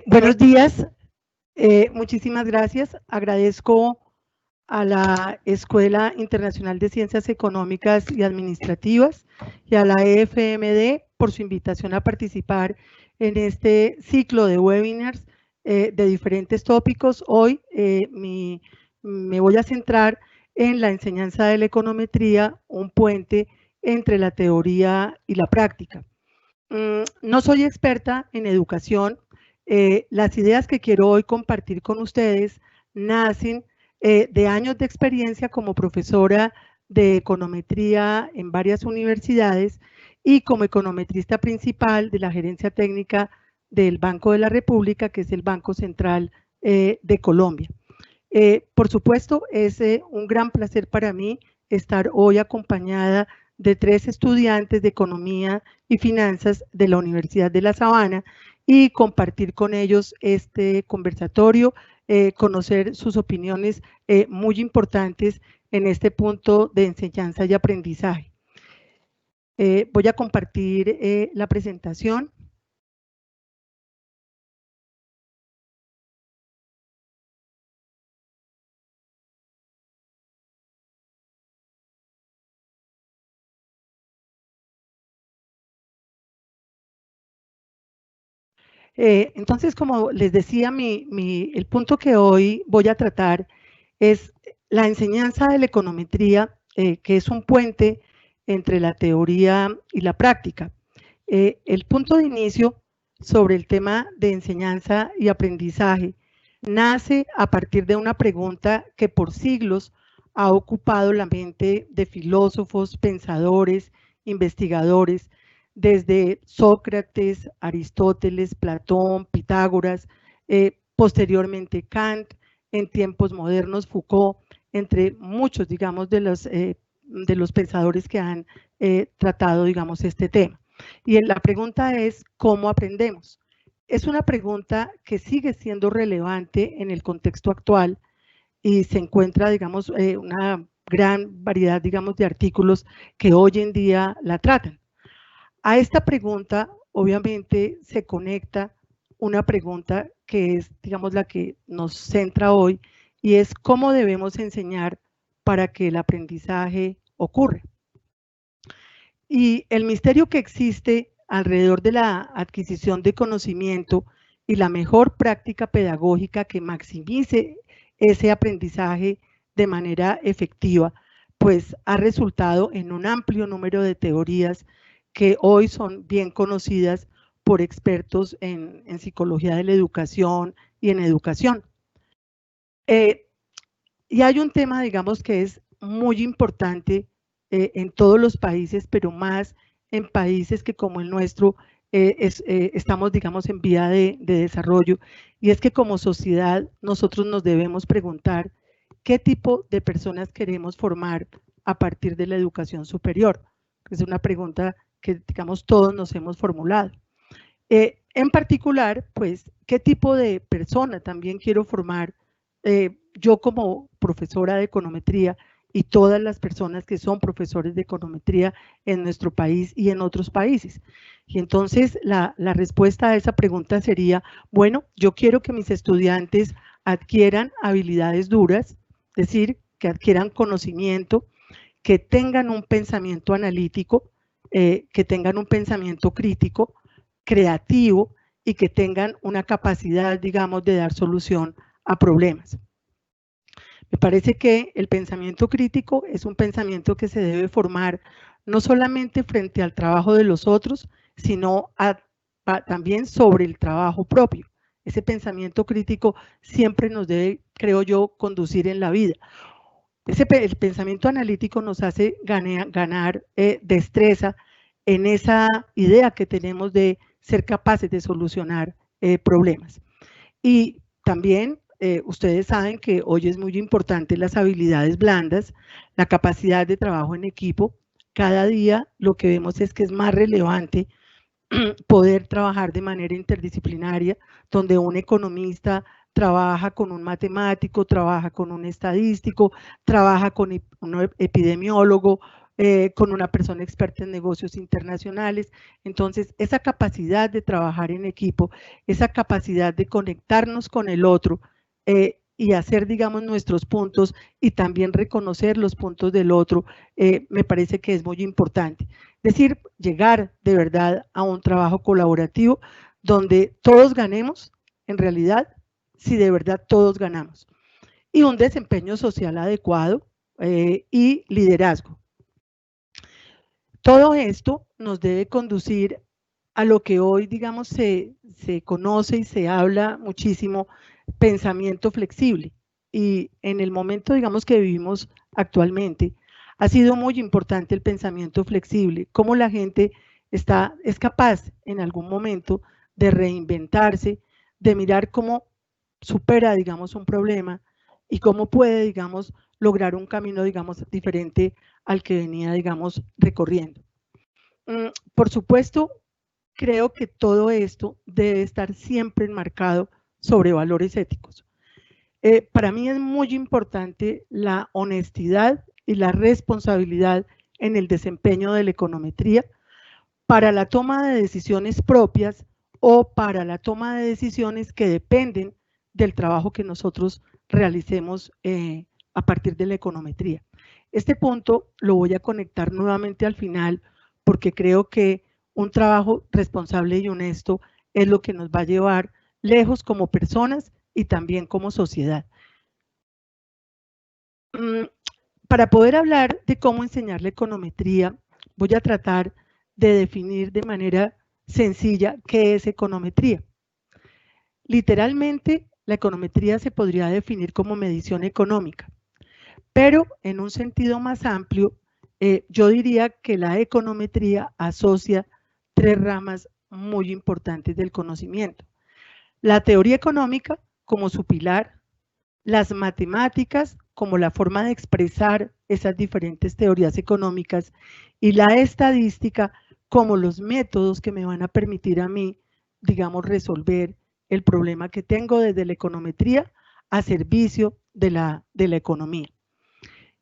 Buenos días, muchísimas gracias. Agradezco a la Escuela Internacional de Ciencias Económicas y Administrativas y a la EFMD por su invitación a participar en este ciclo de webinars de diferentes tópicos. Hoy me voy a centrar en la enseñanza de la econometría, un puente entre la teoría y la práctica. No soy experta en educación. Las ideas que quiero hoy compartir con ustedes nacen de años de experiencia como profesora de econometría en varias universidades y como econometrista principal de la gerencia técnica del Banco de la República, que es el Banco Central de Colombia. Por supuesto, es un gran placer para mí estar hoy acompañada de 3 estudiantes de Economía y Finanzas de la Universidad de La Sabana y compartir con ellos este conversatorio, conocer sus opiniones muy importantes en este punto de enseñanza y aprendizaje. Voy a compartir la presentación. Entonces, como les decía, el punto que hoy voy a tratar es la enseñanza de la econometría, que es un puente entre la teoría y la práctica. El punto de inicio sobre el tema de enseñanza y aprendizaje nace a partir de una pregunta que por siglos ha ocupado la mente de filósofos, pensadores, investigadores, desde Sócrates, Aristóteles, Platón, Pitágoras, posteriormente Kant, en tiempos modernos Foucault, entre muchos, digamos, de los pensadores que han tratado, digamos, este tema. Y la pregunta es, ¿cómo aprendemos? Es una pregunta que sigue siendo relevante en el contexto actual y se encuentra, digamos, una gran variedad, digamos, de artículos que hoy en día la tratan. A esta pregunta, obviamente, se conecta una pregunta que es, digamos, la que nos centra hoy, y es cómo debemos enseñar para que el aprendizaje ocurra. Y el misterio que existe alrededor de la adquisición de conocimiento y la mejor práctica pedagógica que maximice ese aprendizaje de manera efectiva, pues ha resultado en un amplio número de teorías que hoy son bien conocidas por expertos en psicología de la educación y en educación. Y hay un tema, digamos, que es muy importante en todos los países, pero más en países que como el nuestro estamos, digamos, en vía de desarrollo, y es que como sociedad nosotros nos debemos preguntar qué tipo de personas queremos formar a partir de la educación superior. Es una pregunta que, digamos, todos nos hemos formulado. En particular, pues, ¿qué tipo de persona también quiero formar yo como profesora de econometría y todas las personas que son profesores de econometría en nuestro país y en otros países? Y entonces la respuesta a esa pregunta sería, bueno, yo quiero que mis estudiantes adquieran habilidades duras, es decir, que adquieran conocimiento, que tengan un pensamiento analítico, que tengan un pensamiento crítico, creativo y que tengan una capacidad, digamos, de dar solución a problemas. Me parece que el pensamiento crítico es un pensamiento que se debe formar no solamente frente al trabajo de los otros, sino también sobre el trabajo propio. Ese pensamiento crítico siempre nos debe, creo yo, conducir en la vida. El pensamiento analítico nos hace ganar destreza en esa idea que tenemos de ser capaces de solucionar problemas. Y también ustedes saben que hoy es muy importante las habilidades blandas, la capacidad de trabajo en equipo. Cada día lo que vemos es que es más relevante poder trabajar de manera interdisciplinaria, donde un economista trabaja con un matemático, trabaja con un estadístico, trabaja con un epidemiólogo, con una persona experta en negocios internacionales. Entonces, esa capacidad de trabajar en equipo, esa capacidad de conectarnos con el otro y hacer, digamos, nuestros puntos y también reconocer los puntos del otro, me parece que es muy importante. Es decir, llegar de verdad a un trabajo colaborativo donde todos ganemos, en realidad, si de verdad todos ganamos. Y un desempeño social adecuado y liderazgo. Todo esto nos debe conducir a lo que hoy, digamos, se conoce y se habla muchísimo, pensamiento flexible. Y en el momento, digamos, que vivimos actualmente, ha sido muy importante el pensamiento flexible, cómo la gente es capaz en algún momento de reinventarse, de mirar cómo supera, digamos, un problema y cómo puede, digamos, lograr un camino, digamos, diferente al que venía, digamos, recorriendo. Por supuesto, creo que todo esto debe estar siempre enmarcado sobre valores éticos. Para mí es muy importante la honestidad y la responsabilidad en el desempeño de la econometría para la toma de decisiones propias o para la toma de decisiones que dependen del trabajo que nosotros realicemos a partir de la econometría. Este punto lo voy a conectar nuevamente al final porque creo que un trabajo responsable y honesto es lo que nos va a llevar lejos como personas y también como sociedad. Para poder hablar de cómo enseñar la econometría, voy a tratar de definir de manera sencilla qué es econometría. Literalmente, la econometría se podría definir como medición económica, pero en un sentido más amplio, yo diría que la econometría asocia tres ramas muy importantes del conocimiento. La teoría económica como su pilar, las matemáticas como la forma de expresar esas diferentes teorías económicas y la estadística como los métodos que me van a permitir a mí, digamos, resolver el problema que tengo desde la econometría a servicio de la economía.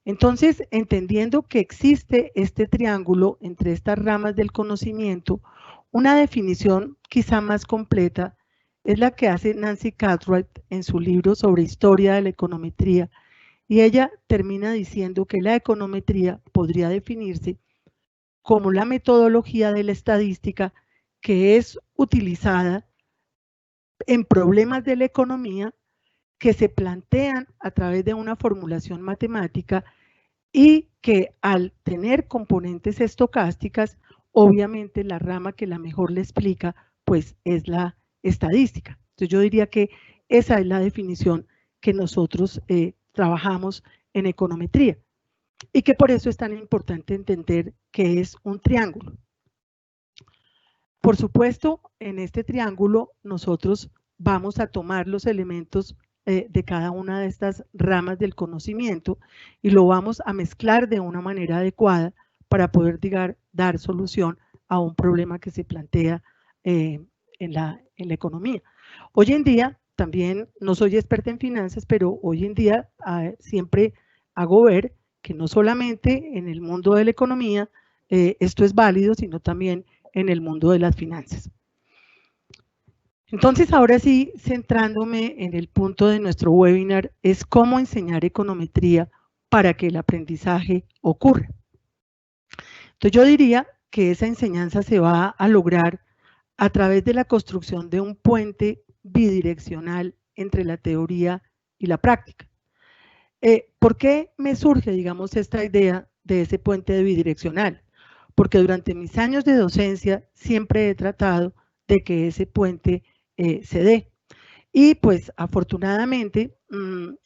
Entonces, entendiendo que existe este triángulo entre estas ramas del conocimiento, una definición quizá más completa es la que hace Nancy Cartwright en su libro sobre historia de la econometría, y ella termina diciendo que la econometría podría definirse como la metodología de la estadística que es utilizada en problemas de la economía que se plantean a través de una formulación matemática y que al tener componentes estocásticas, obviamente la rama que la mejor le explica pues es la estadística. Entonces yo diría que esa es la definición que nosotros trabajamos en econometría y que por eso es tan importante entender que es un triángulo. Por supuesto, en este triángulo nosotros vamos a tomar los elementos de cada una de estas ramas del conocimiento y lo vamos a mezclar de una manera adecuada para poder dar solución a un problema que se plantea en la economía. Hoy en día, también no soy experta en finanzas, pero hoy en día siempre hago ver que no solamente en el mundo de la economía esto es válido, sino también en el mundo de las finanzas. Entonces, ahora sí, centrándome en el punto de nuestro webinar, es cómo enseñar econometría para que el aprendizaje ocurra. Entonces, yo diría que esa enseñanza se va a lograr a través de la construcción de un puente bidireccional entre la teoría y la práctica. ¿Por qué me surge, digamos, esta idea de ese puente bidireccional? Porque durante mis años de docencia siempre he tratado de que ese puente se dé. Y pues afortunadamente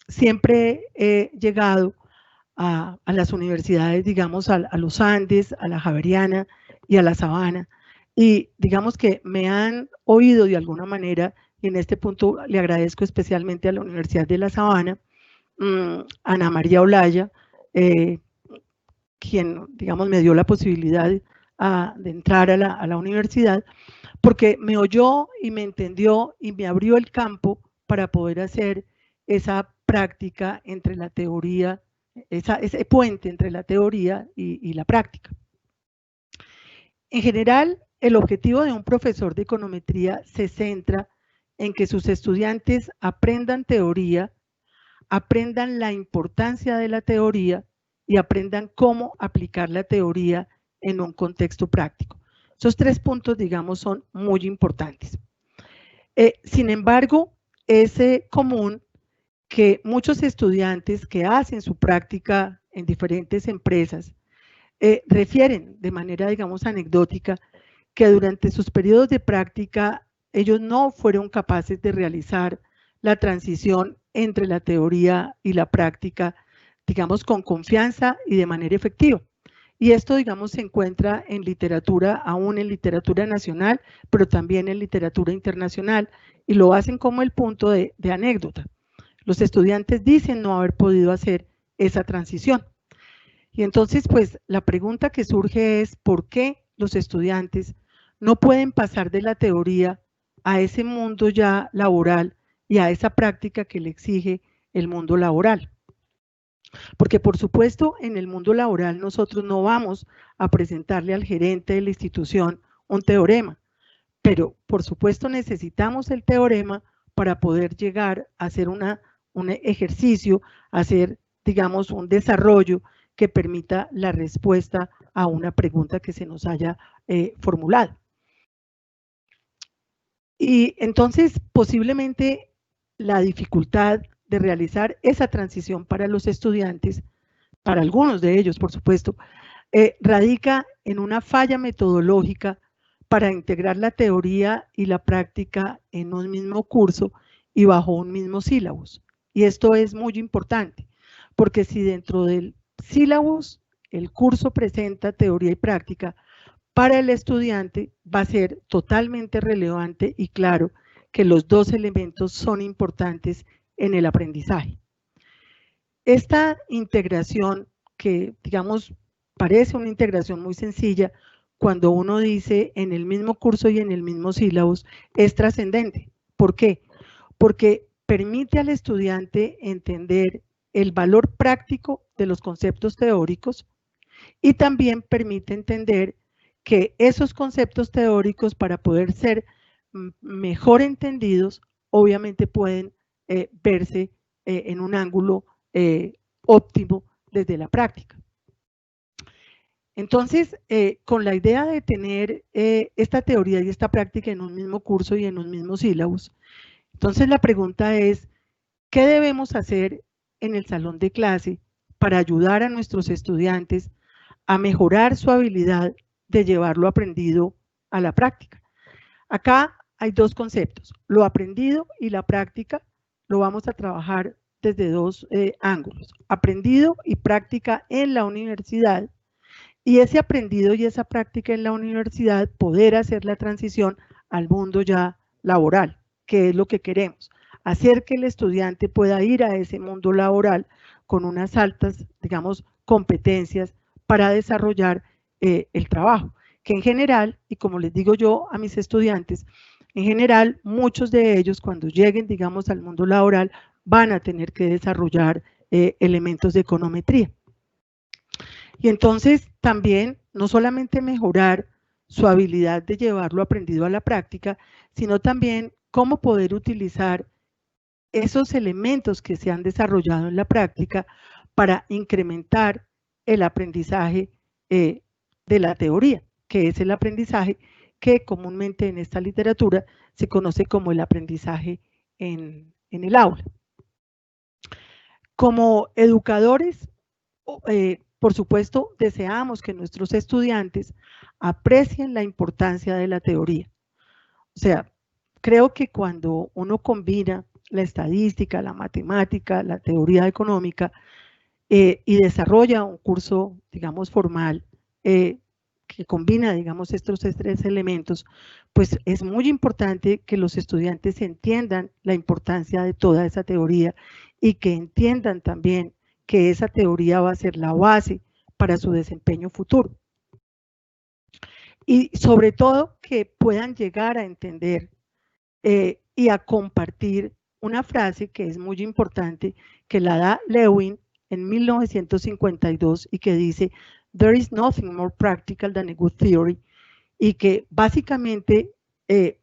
siempre he llegado a las universidades, digamos, a los Andes, a la Javeriana y a la Sabana. Y digamos que me han oído de alguna manera, y en este punto le agradezco especialmente a la Universidad de la Sabana, Ana María Olaya, quien, digamos, me dio la posibilidad de entrar a la universidad, porque me oyó y me entendió y me abrió el campo para poder hacer esa práctica entre la teoría ese puente entre la teoría y la práctica. En general, el objetivo de un profesor de econometría se centra en que sus estudiantes aprendan teoría, aprendan la importancia de la teoría y aprendan cómo aplicar la teoría en un contexto práctico. Esos 3 puntos, digamos, son muy importantes. Sin embargo, es común que muchos estudiantes que hacen su práctica en diferentes empresas refieren de manera, digamos, anecdótica que durante sus periodos de práctica ellos no fueron capaces de realizar la transición entre la teoría y la práctica, digamos, con confianza y de manera efectiva. Y esto, digamos, se encuentra en literatura, aún en literatura nacional, pero también en literatura internacional, y lo hacen como el punto de anécdota. Los estudiantes dicen no haber podido hacer esa transición. Y entonces, pues, la pregunta que surge es, ¿por qué los estudiantes no pueden pasar de la teoría a ese mundo ya laboral y a esa práctica que le exige el mundo laboral? Porque, por supuesto, en el mundo laboral nosotros no vamos a presentarle al gerente de la institución un teorema, pero, por supuesto, necesitamos el teorema para poder llegar a hacer un ejercicio, a hacer, digamos, un desarrollo que permita la respuesta a una pregunta que se nos haya formulado. Y entonces, posiblemente, la dificultad de realizar esa transición para los estudiantes, para algunos de ellos, por supuesto, radica en una falla metodológica para integrar la teoría y la práctica en un mismo curso y bajo un mismo sílabus. Y esto es muy importante, porque si dentro del sílabus el curso presenta teoría y práctica, para el estudiante va a ser totalmente relevante y claro que los dos elementos son importantes en el aprendizaje. Esta integración, que digamos parece una integración muy sencilla, cuando uno dice en el mismo curso y en el mismo sílabus, es trascendente. ¿Por qué? Porque permite al estudiante entender el valor práctico de los conceptos teóricos y también permite entender que esos conceptos teóricos, para poder ser mejor entendidos, obviamente pueden verse en un ángulo óptimo desde la práctica. Entonces, con la idea de tener esta teoría y esta práctica en un mismo curso y en un mismo sílabus, entonces la pregunta es, ¿qué debemos hacer en el salón de clase para ayudar a nuestros estudiantes a mejorar su habilidad de llevar lo aprendido a la práctica? Acá hay dos conceptos, lo aprendido y la práctica lo vamos a trabajar desde dos ángulos, aprendido y práctica en la universidad, y ese aprendido y esa práctica en la universidad poder hacer la transición al mundo ya laboral, que es lo que queremos, hacer que el estudiante pueda ir a ese mundo laboral con unas altas, digamos, competencias para desarrollar el trabajo, que en general, y como les digo yo a mis estudiantes, en general muchos de ellos cuando lleguen, digamos, al mundo laboral van a tener que desarrollar elementos de econometría. Y entonces también no solamente mejorar su habilidad de llevar lo aprendido a la práctica, sino también cómo poder utilizar esos elementos que se han desarrollado en la práctica para incrementar el aprendizaje de la teoría, que es el aprendizaje que comúnmente en esta literatura se conoce como el aprendizaje en el aula. Como educadores, por supuesto, deseamos que nuestros estudiantes aprecien la importancia de la teoría. O sea, creo que cuando uno combina la estadística, la matemática, la teoría económica y desarrolla un curso, digamos, formal, que combina, digamos, estos tres elementos, pues es muy importante que los estudiantes entiendan la importancia de toda esa teoría y que entiendan también que esa teoría va a ser la base para su desempeño futuro. Y sobre todo que puedan llegar a entender y a compartir una frase que es muy importante, que la da Lewin en 1952 y que dice, "There is nothing more practical than a good theory", y que básicamente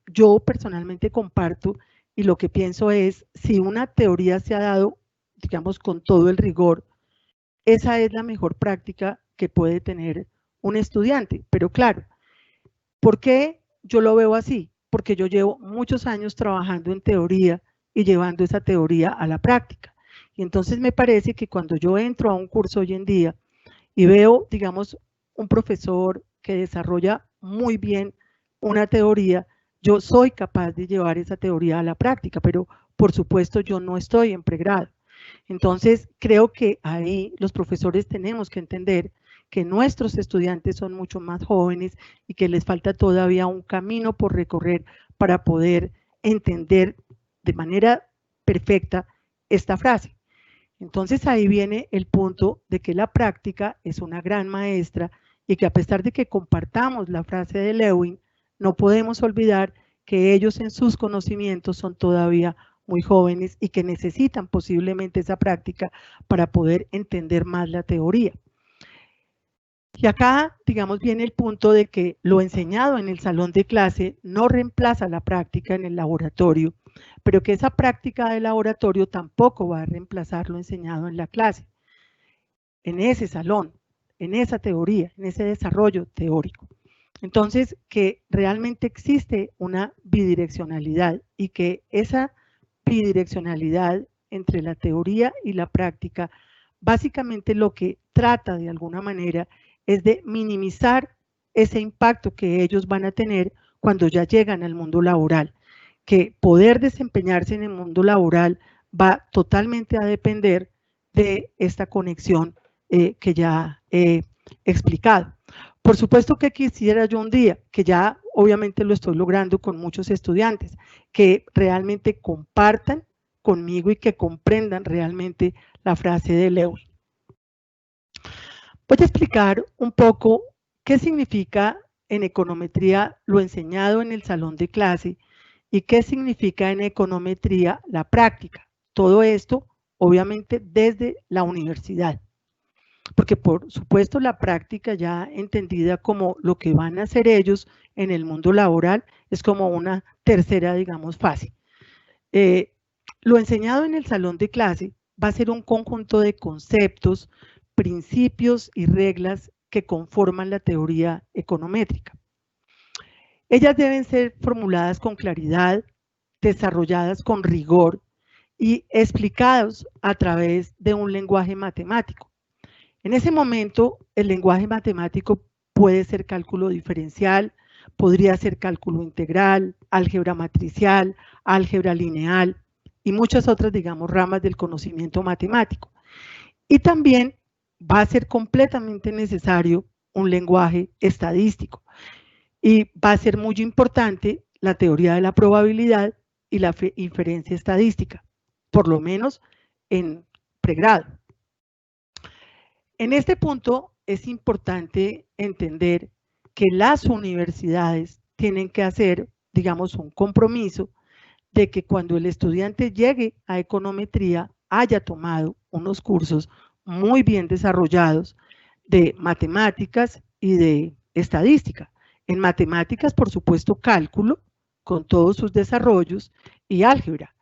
yo personalmente comparto, y lo que pienso es, si una teoría se ha dado, digamos, con todo el rigor, esa es la mejor práctica que puede tener un estudiante. Pero claro, ¿por qué yo lo veo así? Porque yo llevo muchos años trabajando en teoría y llevando esa teoría a la práctica. Y entonces me parece que cuando yo entro a un curso hoy en día y veo, digamos, un profesor que desarrolla muy bien una teoría, yo soy capaz de llevar esa teoría a la práctica, pero por supuesto yo no estoy en pregrado. Entonces, creo que ahí los profesores tenemos que entender que nuestros estudiantes son mucho más jóvenes y que les falta todavía un camino por recorrer para poder entender de manera perfecta esta frase. Entonces ahí viene el punto de que la práctica es una gran maestra y que a pesar de que compartamos la frase de Lewin, no podemos olvidar que ellos en sus conocimientos son todavía muy jóvenes y que necesitan posiblemente esa práctica para poder entender más la teoría. Y acá, digamos, viene el punto de que lo enseñado en el salón de clase no reemplaza la práctica en el laboratorio, pero que esa práctica de laboratorio tampoco va a reemplazar lo enseñado en la clase, en ese salón, en esa teoría, en ese desarrollo teórico. Entonces, que realmente existe una bidireccionalidad y que esa bidireccionalidad entre la teoría y la práctica, básicamente lo que trata de alguna manera es de minimizar ese impacto que ellos van a tener cuando ya llegan al mundo laboral, que poder desempeñarse en el mundo laboral va totalmente a depender de esta conexión que ya he explicado. Por supuesto que quisiera yo un día, que ya obviamente lo estoy logrando con muchos estudiantes, que realmente compartan conmigo y que comprendan realmente la frase de Lewin. Voy a explicar un poco qué significa en econometría lo enseñado en el salón de clase y qué significa en econometría la práctica. Todo esto, obviamente, desde la universidad. Porque por supuesto la práctica ya entendida como lo que van a hacer ellos en el mundo laboral es como una tercera, digamos, fase. Lo enseñado en el salón de clase va a ser un conjunto de conceptos, principios y reglas que conforman la teoría econométrica. Ellas deben ser formuladas con claridad, desarrolladas con rigor y explicadas a través de un lenguaje matemático. En ese momento, el lenguaje matemático puede ser cálculo diferencial, podría ser cálculo integral, álgebra matricial, álgebra lineal y muchas otras, digamos, ramas del conocimiento matemático. Y también va a ser completamente necesario un lenguaje estadístico. Y va a ser muy importante la teoría de la probabilidad y la inferencia estadística, por lo menos en pregrado. En este punto es importante entender que las universidades tienen que hacer, digamos, un compromiso de que cuando el estudiante llegue a econometría haya tomado unos cursos muy bien desarrollados de matemáticas y de estadística. En matemáticas, por supuesto, cálculo con todos sus desarrollos y álgebra.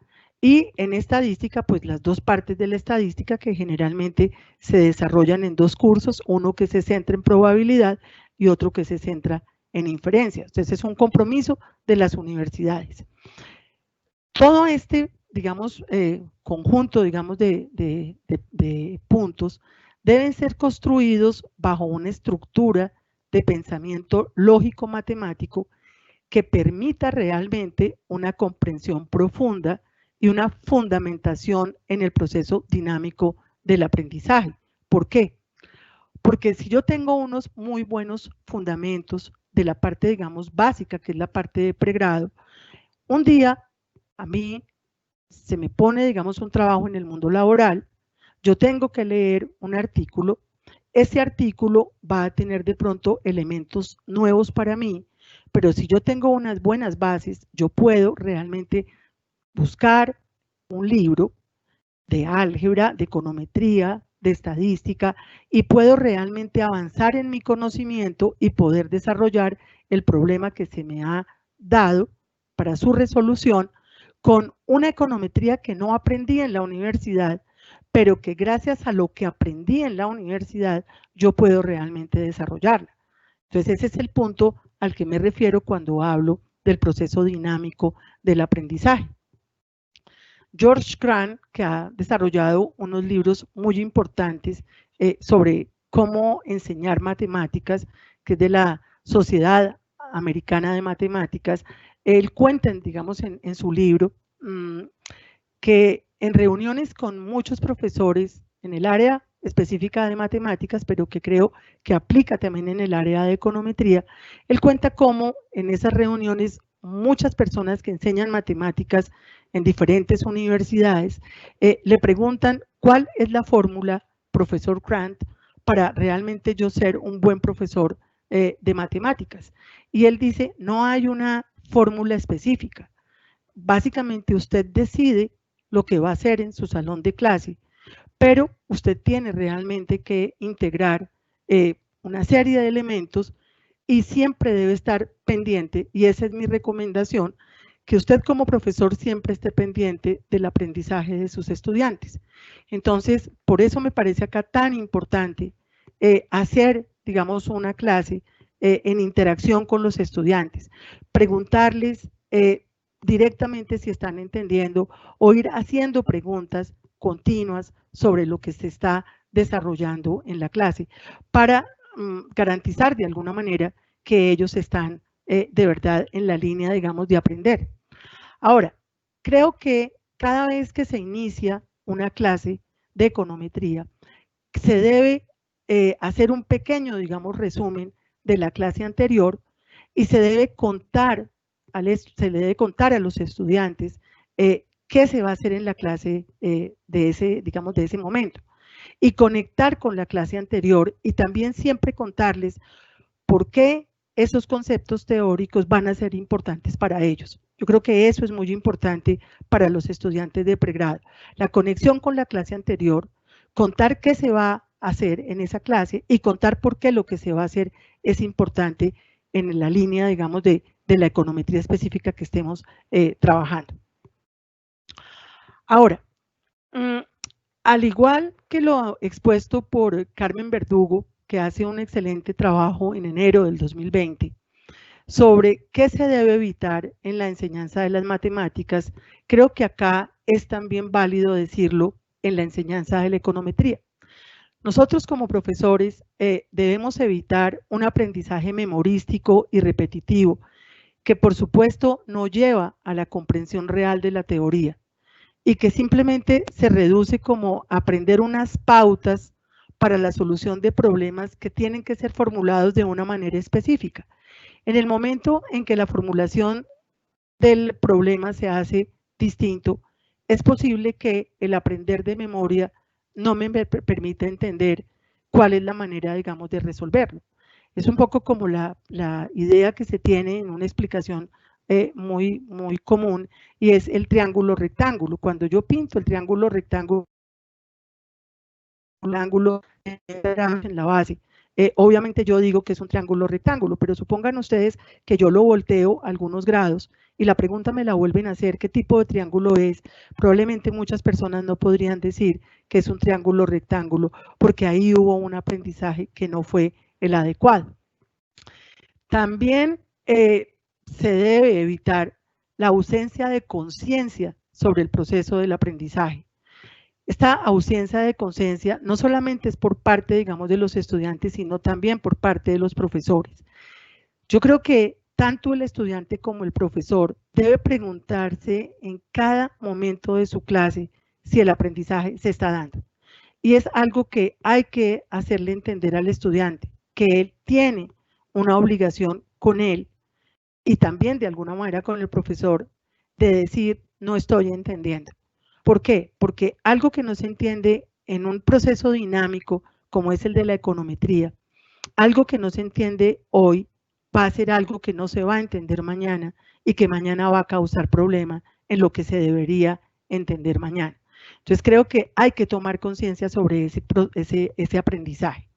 Y en estadística, pues las dos partes de la estadística que generalmente se desarrollan en dos cursos, uno que se centra en probabilidad y otro que se centra en inferencia. Entonces es un compromiso de las universidades. Todo este, digamos, conjunto, digamos, de puntos deben ser construidos bajo una estructura de pensamiento lógico-matemático que permita realmente una comprensión profunda y una fundamentación en el proceso dinámico del aprendizaje. ¿Por qué? Porque si yo tengo unos muy buenos fundamentos de la parte, digamos, básica, que es la parte de pregrado, un día a mí se me pone, digamos, un trabajo en el mundo laboral, yo tengo que leer un artículo, ese artículo va a tener de pronto elementos nuevos para mí, pero si yo tengo unas buenas bases, yo puedo realmente buscar un libro de álgebra, de econometría, de estadística y puedo realmente avanzar en mi conocimiento y poder desarrollar el problema que se me ha dado para su resolución con una econometría que no aprendí en la universidad, pero que gracias a lo que aprendí en la universidad yo puedo realmente desarrollarla. Entonces ese es el punto al que me refiero cuando hablo del proceso dinámico del aprendizaje. George Crane, que ha desarrollado unos libros muy importantes sobre cómo enseñar matemáticas, que es de la Sociedad Americana de Matemáticas, él cuenta, digamos, en su libro, que en reuniones con muchos profesores en el área específica de matemáticas, pero que creo que aplica también en el área de econometría, él cuenta cómo en esas reuniones muchas personas que enseñan matemáticas en diferentes universidades le preguntan cuál es la fórmula, profesor Grant, para realmente yo ser un buen profesor de matemáticas. Y él dice, no hay una fórmula específica. Básicamente usted decide lo que va a hacer en su salón de clase, pero usted tiene realmente que integrar una serie de elementos y siempre debe estar pendiente, y esa es mi recomendación, que usted como profesor siempre esté pendiente del aprendizaje de sus estudiantes. Entonces, por eso me parece acá tan importante hacer, digamos, una clase en interacción con los estudiantes, preguntarles directamente si están entendiendo o ir haciendo preguntas continuas sobre lo que se está desarrollando en la clase para garantizar de alguna manera que ellos están de verdad en la línea, digamos, de aprender. Ahora, creo que cada vez que se inicia una clase de econometría, se debe hacer un pequeño, digamos, resumen de la clase anterior y se le debe contar a los estudiantes qué se va a hacer en la clase de ese momento y conectar con la clase anterior y también siempre contarles por qué esos conceptos teóricos van a ser importantes para ellos. Yo creo que eso es muy importante para los estudiantes de pregrado. La conexión con la clase anterior, contar qué se va a hacer en esa clase y contar por qué lo que se va a hacer es importante en la línea, digamos, de la econometría específica que estemos trabajando. Ahora, al igual que lo expuesto por Carmen Verdugo, que hace un excelente trabajo en enero del 2020, sobre qué se debe evitar en la enseñanza de las matemáticas, creo que acá es también válido decirlo en la enseñanza de la econometría. Nosotros como profesores debemos evitar un aprendizaje memorístico y repetitivo, que por supuesto no lleva a la comprensión real de la teoría y que simplemente se reduce como aprender unas pautas para la solución de problemas que tienen que ser formulados de una manera específica. En el momento en que la formulación del problema se hace distinto, es posible que el aprender de memoria no me permita entender cuál es la manera, digamos, de resolverlo. Es un poco como la idea que se tiene en una explicación muy común, y es el triángulo rectángulo. Cuando yo pinto el triángulo rectángulo, el ángulo en la base, obviamente yo digo que es un triángulo rectángulo, pero supongan ustedes que yo lo volteo a algunos grados y la pregunta me la vuelven a hacer, ¿qué tipo de triángulo es? Probablemente muchas personas no podrían decir que es un triángulo rectángulo, porque ahí hubo un aprendizaje que no fue el adecuado. También se debe evitar la ausencia de conciencia sobre el proceso del aprendizaje. Esta ausencia de conciencia no solamente es por parte, digamos, de los estudiantes, sino también por parte de los profesores. Yo creo que tanto el estudiante como el profesor debe preguntarse en cada momento de su clase si el aprendizaje se está dando. Y es algo que hay que hacerle entender al estudiante, que él tiene una obligación con él y también de alguna manera con el profesor de decir, no estoy entendiendo. ¿Por qué? Porque algo que no se entiende en un proceso dinámico como es el de la econometría, algo que no se entiende hoy va a ser algo que no se va a entender mañana y que mañana va a causar problema en lo que se debería entender mañana. Entonces creo que hay que tomar conciencia sobre ese aprendizaje.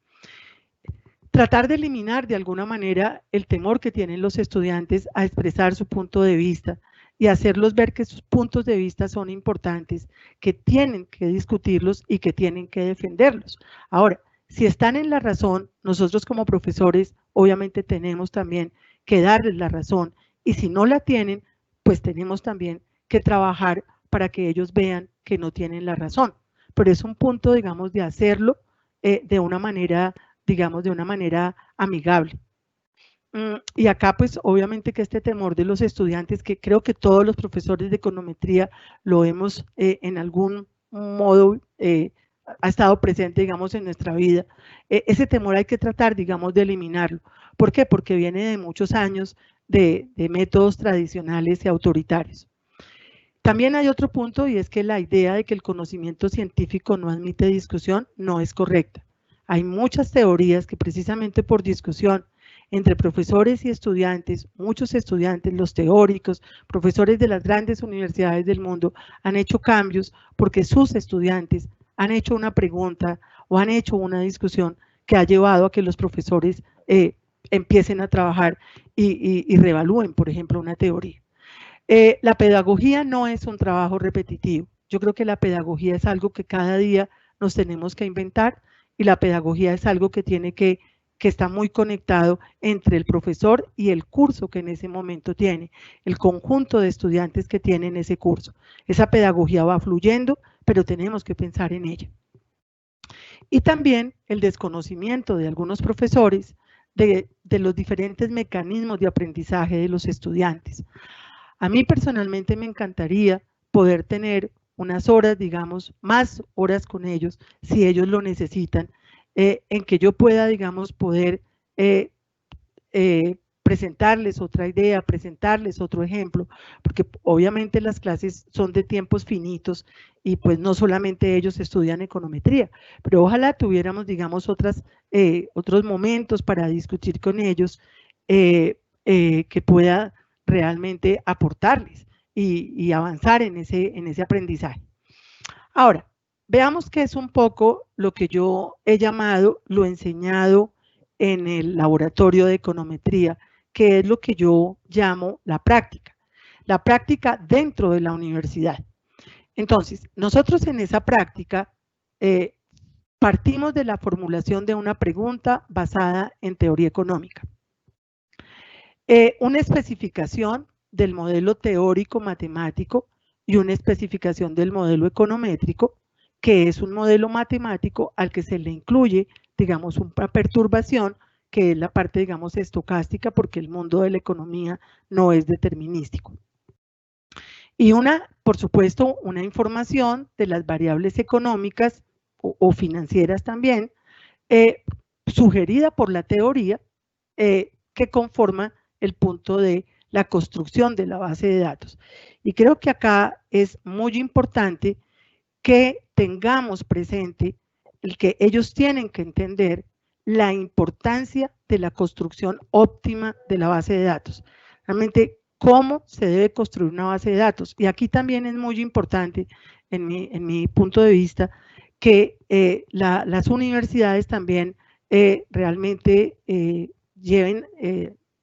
Tratar de eliminar de alguna manera el temor que tienen los estudiantes a expresar su punto de vista y hacerlos ver que sus puntos de vista son importantes, que tienen que discutirlos y que tienen que defenderlos. Ahora, si están en la razón, nosotros como profesores obviamente tenemos también que darles la razón, y si no la tienen, pues tenemos también que trabajar para que ellos vean que no tienen la razón. Pero es un punto, digamos, de hacerlo de una manera, digamos, de una manera amigable. Y acá, pues, obviamente que este temor de los estudiantes, que creo que todos los profesores de econometría lo hemos en algún modo, ha estado presente, digamos, en nuestra vida. Ese temor hay que tratar, digamos, de eliminarlo. ¿Por qué? Porque viene de muchos años de métodos tradicionales y autoritarios. También hay otro punto, y es que la idea de que el conocimiento científico no admite discusión no es correcta. Hay muchas teorías que precisamente por discusión entre profesores y estudiantes, muchos estudiantes, los teóricos, profesores de las grandes universidades del mundo, han hecho cambios porque sus estudiantes han hecho una pregunta o han hecho una discusión que ha llevado a que los profesores empiecen a trabajar y reevalúen, por ejemplo, una teoría. La pedagogía no es un trabajo repetitivo. Yo creo que la pedagogía es algo que cada día nos tenemos que inventar, y la pedagogía es algo que está muy conectado entre el profesor y el curso que en ese momento tiene, el conjunto de estudiantes que tienen ese curso. Esa pedagogía va fluyendo, pero tenemos que pensar en ella. Y también el desconocimiento de algunos profesores de los diferentes mecanismos de aprendizaje de los estudiantes. A mí personalmente me encantaría poder tener unas horas, digamos, más horas con ellos, si ellos lo necesitan, en que yo pueda, digamos, poder presentarles otra idea, presentarles otro ejemplo, porque obviamente las clases son de tiempos finitos y pues no solamente ellos estudian econometría, pero ojalá tuviéramos, digamos, otros momentos para discutir con ellos que pueda realmente aportarles y avanzar en ese aprendizaje. Ahora, veamos qué es un poco lo que yo he llamado lo enseñado en el laboratorio de econometría, que es lo que yo llamo la práctica dentro de la universidad. Entonces, nosotros en esa práctica partimos de la formulación de una pregunta basada en teoría económica. Una especificación del modelo teórico matemático y una especificación del modelo econométrico, que es un modelo matemático al que se le incluye, digamos, una perturbación, que es la parte, digamos, estocástica, porque el mundo de la economía no es determinístico. Y por supuesto, una información de las variables económicas o financieras también, sugerida por la teoría, que conforma el punto de la construcción de la base de datos. Y creo que acá es muy importante que tengamos presente el que ellos tienen que entender la importancia de la construcción óptima de la base de datos. Realmente, cómo se debe construir una base de datos. Y aquí también es muy importante, en mi punto de vista, que las universidades también realmente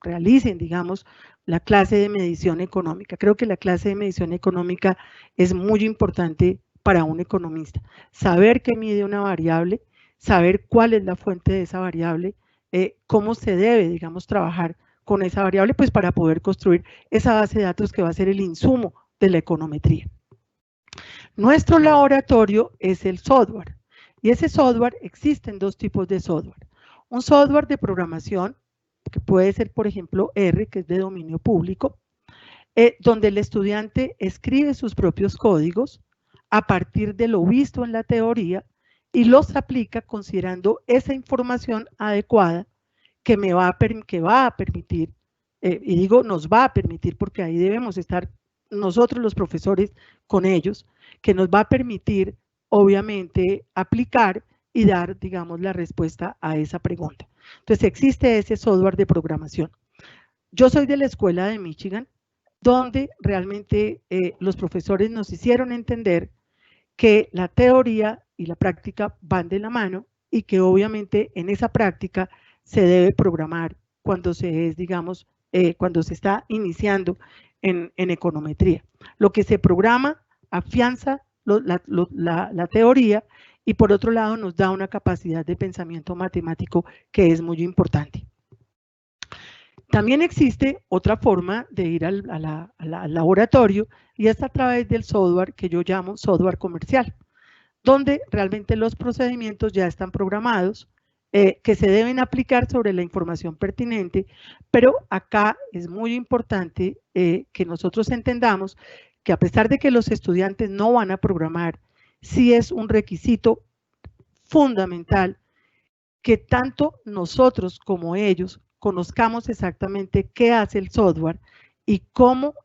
realicen, digamos, la clase de medición económica. Creo que la clase de medición económica es muy importante para un economista. Saber qué mide una variable, saber cuál es la fuente de esa variable, cómo se debe, digamos, trabajar con esa variable, pues para poder construir esa base de datos que va a ser el insumo de la econometría. Nuestro laboratorio es el software, y ese software, existen dos tipos de software. Un software de programación, que puede ser, por ejemplo, R, que es de dominio público, donde el estudiante escribe sus propios códigos a partir de lo visto en la teoría y los aplica considerando esa información adecuada que va a permitir, y digo nos va a permitir porque ahí debemos estar nosotros los profesores con ellos, que nos va a permitir obviamente aplicar y dar, digamos, la respuesta a esa pregunta. Entonces existe ese software de programación. Yo soy de la escuela de Michigan, donde realmente los profesores nos hicieron entender que la teoría y la práctica van de la mano y que obviamente en esa práctica se debe programar cuando se es, digamos, cuando se está iniciando en econometría. Lo que se programa afianza la teoría y por otro lado nos da una capacidad de pensamiento matemático que es muy importante. También existe otra forma de ir al laboratorio y es a través del software que yo llamo software comercial, donde realmente los procedimientos ya están programados, que se deben aplicar sobre la información pertinente, pero acá es muy importante que nosotros entendamos que a pesar de que los estudiantes no van a programar, sí es un requisito fundamental que tanto nosotros como ellos conozcamos exactamente qué hace el software y cómo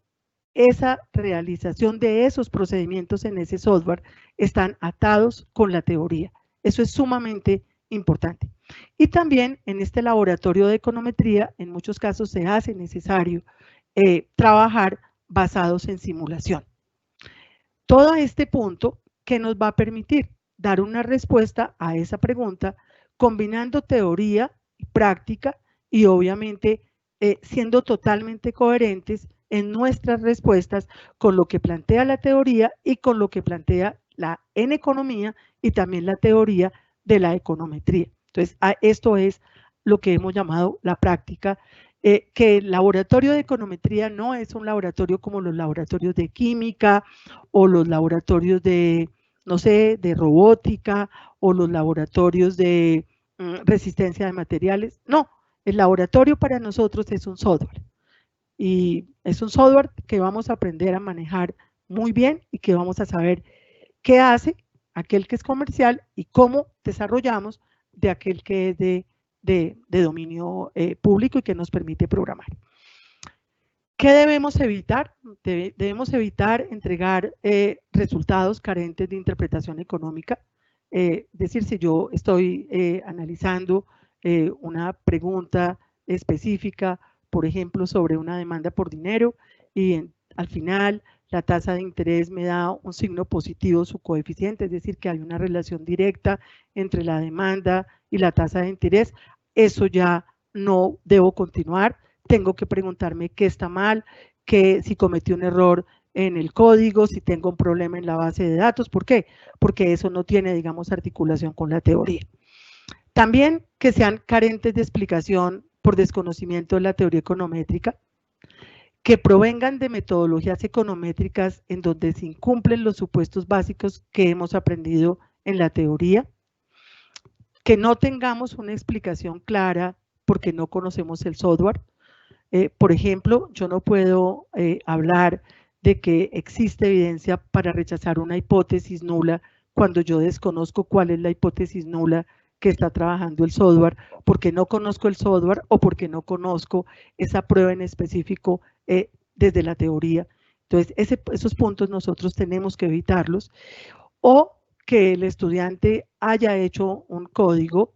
esa realización de esos procedimientos en ese software están atados con la teoría. Eso es sumamente importante. Y también en este laboratorio de econometría, en muchos casos se hace necesario trabajar basados en simulación. Todo este punto que nos va a permitir dar una respuesta a esa pregunta combinando teoría y práctica y obviamente siendo totalmente coherentes en nuestras respuestas con lo que plantea la teoría y con lo que plantea en economía y también la teoría de la econometría. Entonces, esto es lo que hemos llamado la práctica, que el laboratorio de econometría no es un laboratorio como los laboratorios de química o los laboratorios de, no sé, de robótica o los laboratorios de resistencia de materiales. No, el laboratorio para nosotros es un software y es un software que vamos a aprender a manejar muy bien y que vamos a saber qué hace aquel que es comercial y cómo desarrollamos de aquel que es de dominio público y que nos permite programar. ¿Qué debemos evitar? Debemos evitar entregar resultados carentes de interpretación económica. Es decir, si yo estoy analizando una pregunta específica, por ejemplo, sobre una demanda por dinero y al final la tasa de interés me da un signo positivo, su coeficiente, es decir, que hay una relación directa entre la demanda y la tasa de interés, eso ya no debo continuar. Tengo que preguntarme qué está mal, si cometí un error en el código, si tengo un problema en la base de datos. ¿Por qué? Porque eso no tiene, digamos, articulación con la teoría. También que sean carentes de explicación por desconocimiento de la teoría econométrica, que provengan de metodologías econométricas en donde se incumplen los supuestos básicos que hemos aprendido en la teoría, que no tengamos una explicación clara porque no conocemos el software. Por ejemplo, yo no puedo hablar de que existe evidencia para rechazar una hipótesis nula cuando yo desconozco cuál es la hipótesis nula que está trabajando el software, porque no conozco el software o porque no conozco esa prueba en específico desde la teoría. Entonces, esos puntos nosotros tenemos que evitarlos. O que el estudiante haya hecho un código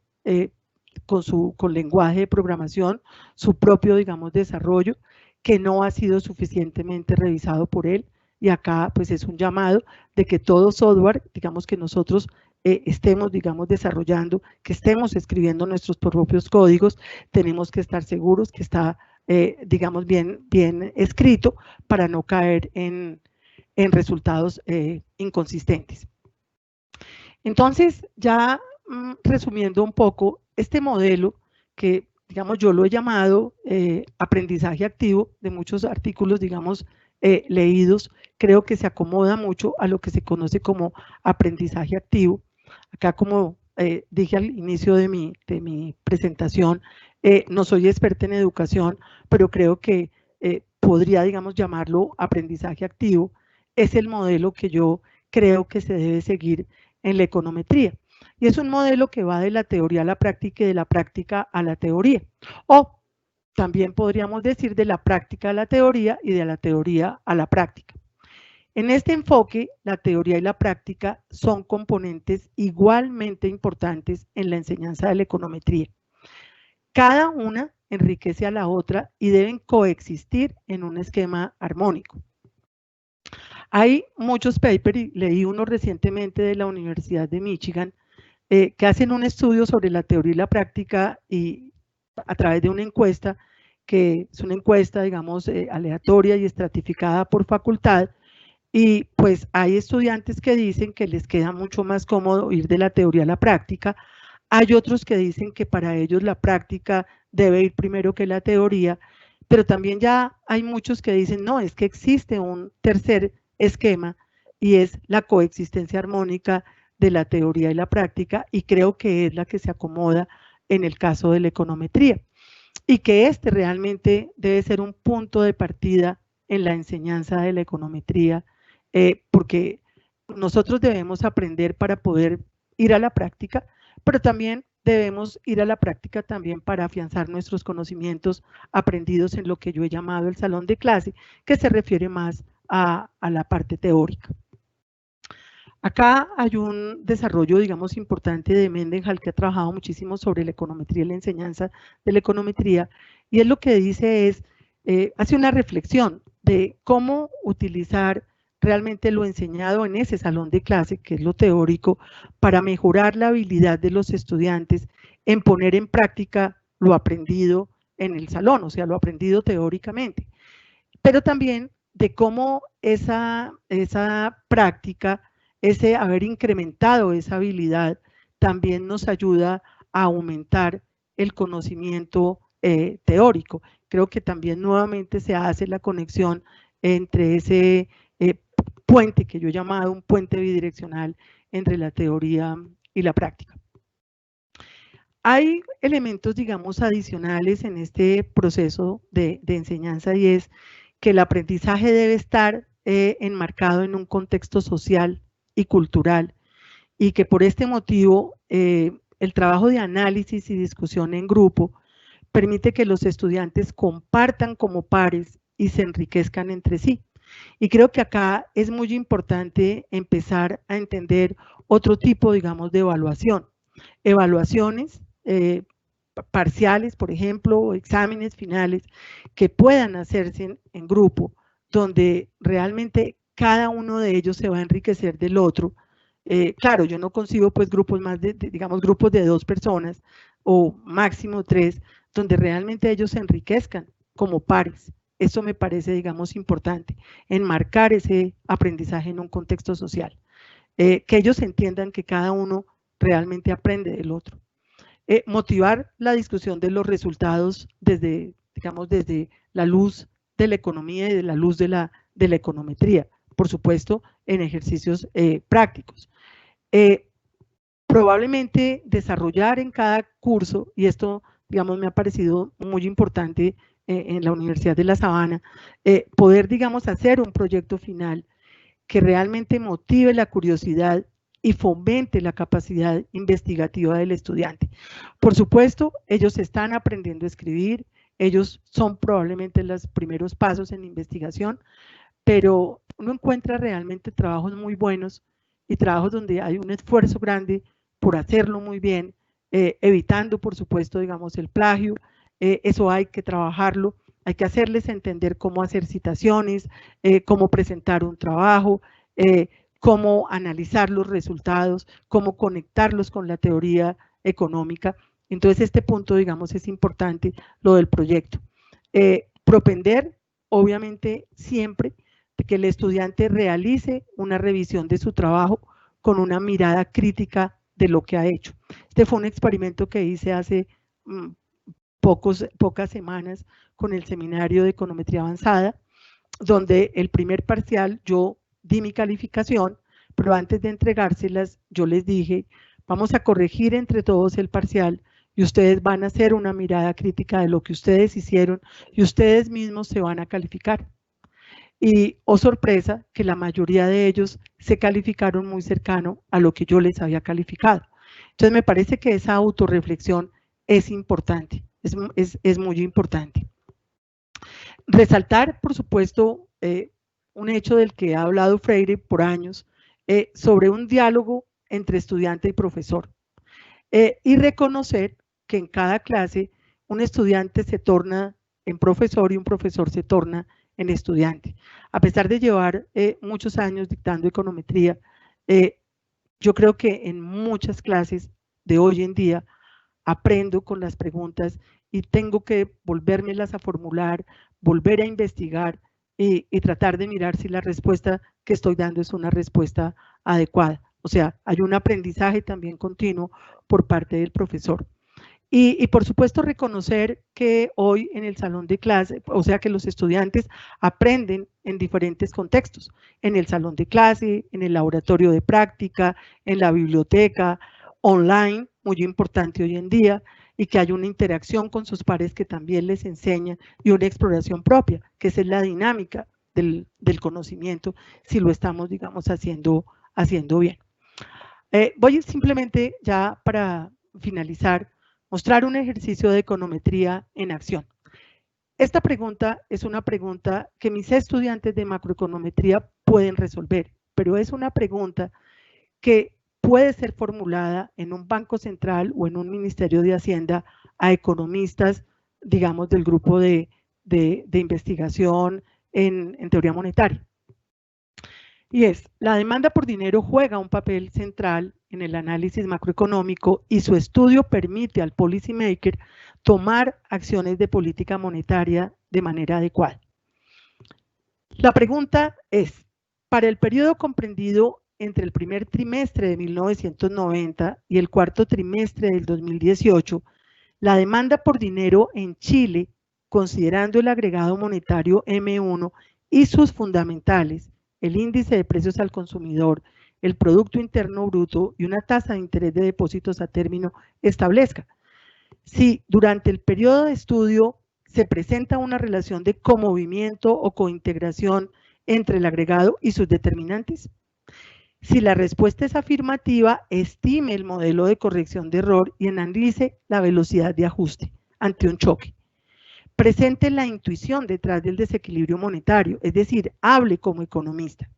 con lenguaje de programación, su propio, digamos, desarrollo, que no ha sido suficientemente revisado por él. Y acá, pues, es un llamado de que todo software, digamos, que nosotros estemos, digamos, desarrollando, que estemos escribiendo nuestros propios códigos, tenemos que estar seguros que está, digamos, bien escrito para no caer en resultados inconsistentes. Entonces, ya resumiendo un poco, este modelo que, digamos, yo lo he llamado aprendizaje activo, de muchos artículos, digamos, leídos, creo que se acomoda mucho a lo que se conoce como aprendizaje activo. Acá, como dije al inicio de mi presentación, no soy experta en educación, pero creo que podría, digamos, llamarlo aprendizaje activo. Es el modelo que yo creo que se debe seguir en la econometría. Y es un modelo que va de la teoría a la práctica y de la práctica a la teoría. O también podríamos decir de la práctica a la teoría y de la teoría a la práctica. En este enfoque, la teoría y la práctica son componentes igualmente importantes en la enseñanza de la econometría. Cada una enriquece a la otra y deben coexistir en un esquema armónico. Hay muchos papers, y leí uno recientemente de la Universidad de Michigan, que hacen un estudio sobre la teoría y la práctica y a través de una encuesta, que es una encuesta, digamos, aleatoria y estratificada por facultad, y pues hay estudiantes que dicen que les queda mucho más cómodo ir de la teoría a la práctica, hay otros que dicen que para ellos la práctica debe ir primero que la teoría, pero también ya hay muchos que dicen, no, es que existe un tercer esquema y es la coexistencia armónica de la teoría y la práctica, y creo que es la que se acomoda en el caso de la econometría, y que este realmente debe ser un punto de partida en la enseñanza de la econometría, porque nosotros debemos aprender para poder ir a la práctica, pero también debemos ir a la práctica también para afianzar nuestros conocimientos aprendidos en lo que yo he llamado el salón de clase, que se refiere más a la parte teórica. Acá hay un desarrollo, digamos, importante de Mendenhall, que ha trabajado muchísimo sobre la econometría y la enseñanza de la econometría, y él lo que dice es, hace una reflexión de cómo utilizar realmente lo enseñado en ese salón de clase, que es lo teórico, para mejorar la habilidad de los estudiantes en poner en práctica lo aprendido en el salón, o sea, lo aprendido teóricamente, pero también de cómo esa práctica, ese haber incrementado esa habilidad, también nos ayuda a aumentar el conocimiento teórico. Creo que también nuevamente se hace la conexión entre ese puente que yo he llamado un puente bidireccional entre la teoría y la práctica. Hay elementos, digamos, adicionales en este proceso de enseñanza, y es que el aprendizaje debe estar enmarcado en un contexto social y cultural, y que por este motivo el trabajo de análisis y discusión en grupo permite que los estudiantes compartan como pares y se enriquezcan entre sí. Y creo que acá es muy importante empezar a entender otro tipo, digamos, de evaluación. Evaluaciones parciales, por ejemplo, o exámenes finales que puedan hacerse en grupo, donde realmente cada uno de ellos se va a enriquecer del otro. Claro, yo no concibo pues grupos más digamos, grupos de 2 personas o máximo 3, donde realmente ellos se enriquezcan como pares. Eso me parece, digamos, importante, enmarcar ese aprendizaje en un contexto social. Que ellos entiendan que cada uno realmente aprende del otro. Motivar la discusión de los resultados desde, digamos, desde la luz de la economía y de la luz de la econometría, por supuesto, en ejercicios prácticos. Probablemente desarrollar en cada curso, y esto, digamos, me ha parecido muy importante en la Universidad de La Sabana, poder, digamos, hacer un proyecto final que realmente motive la curiosidad y fomente la capacidad investigativa del estudiante. Por supuesto, ellos están aprendiendo a escribir, ellos son probablemente los primeros pasos en investigación, pero uno encuentra realmente trabajos muy buenos y trabajos donde hay un esfuerzo grande por hacerlo muy bien, evitando, por supuesto, digamos, el plagio. Eso hay que trabajarlo, hay que hacerles entender cómo hacer citaciones, cómo presentar un trabajo, cómo analizar los resultados, cómo conectarlos con la teoría económica. Entonces, este punto, digamos, es importante, lo del proyecto. Propender, obviamente, siempre de que el estudiante realice una revisión de su trabajo con una mirada crítica de lo que ha hecho. Este fue un experimento que hice hace pocas semanas con el seminario de econometría avanzada, donde el primer parcial yo di mi calificación, pero antes de entregárselas yo les dije, vamos a corregir entre todos el parcial y ustedes van a hacer una mirada crítica de lo que ustedes hicieron y ustedes mismos se van a calificar. Y, oh sorpresa, que la mayoría de ellos se calificaron muy cercano a lo que yo les había calificado. Entonces me parece que esa autorreflexión es importante, es muy importante. Resaltar, por supuesto, un hecho del que ha hablado Freire por años, sobre un diálogo entre estudiante y profesor, y reconocer que en cada clase un estudiante se torna en profesor y un profesor se torna en estudiante. A pesar de llevar muchos años dictando econometría, yo creo que en muchas clases de hoy en día aprendo con las preguntas y tengo que volvérmelas a formular, volver a investigar y tratar de mirar si la respuesta que estoy dando es una respuesta adecuada. O sea, hay un aprendizaje también continuo por parte del profesor. Y por supuesto reconocer que hoy en el salón de clase, o sea que los estudiantes aprenden en diferentes contextos, en el salón de clase, en el laboratorio de práctica, en la biblioteca, online, muy importante hoy en día, y que hay una interacción con sus pares que también les enseñan y una exploración propia, que esa es la dinámica del conocimiento, si lo estamos, digamos, haciendo bien. Voy simplemente ya para finalizar, mostrar un ejercicio de econometría en acción. Esta pregunta es una pregunta que mis estudiantes de macroeconometría pueden resolver, pero es una pregunta que puede ser formulada en un banco central o en un ministerio de Hacienda a economistas, digamos, del grupo de investigación en teoría monetaria. Y es, la demanda por dinero juega un papel central en el análisis macroeconómico y su estudio permite al policymaker tomar acciones de política monetaria de manera adecuada. La pregunta es, para el periodo comprendido entre el primer trimestre de 1990 y el cuarto trimestre del 2018, la demanda por dinero en Chile, considerando el agregado monetario M1 y sus fundamentales, el índice de precios al consumidor, el Producto Interno Bruto y una tasa de interés de depósitos a término establezca. Si durante el periodo de estudio se presenta una relación de comovimiento o cointegración entre el agregado y sus determinantes. Si la respuesta es afirmativa, estime el modelo de corrección de error y analice la velocidad de ajuste ante un choque. Presente la intuición detrás del desequilibrio monetario, es decir, hable como economista.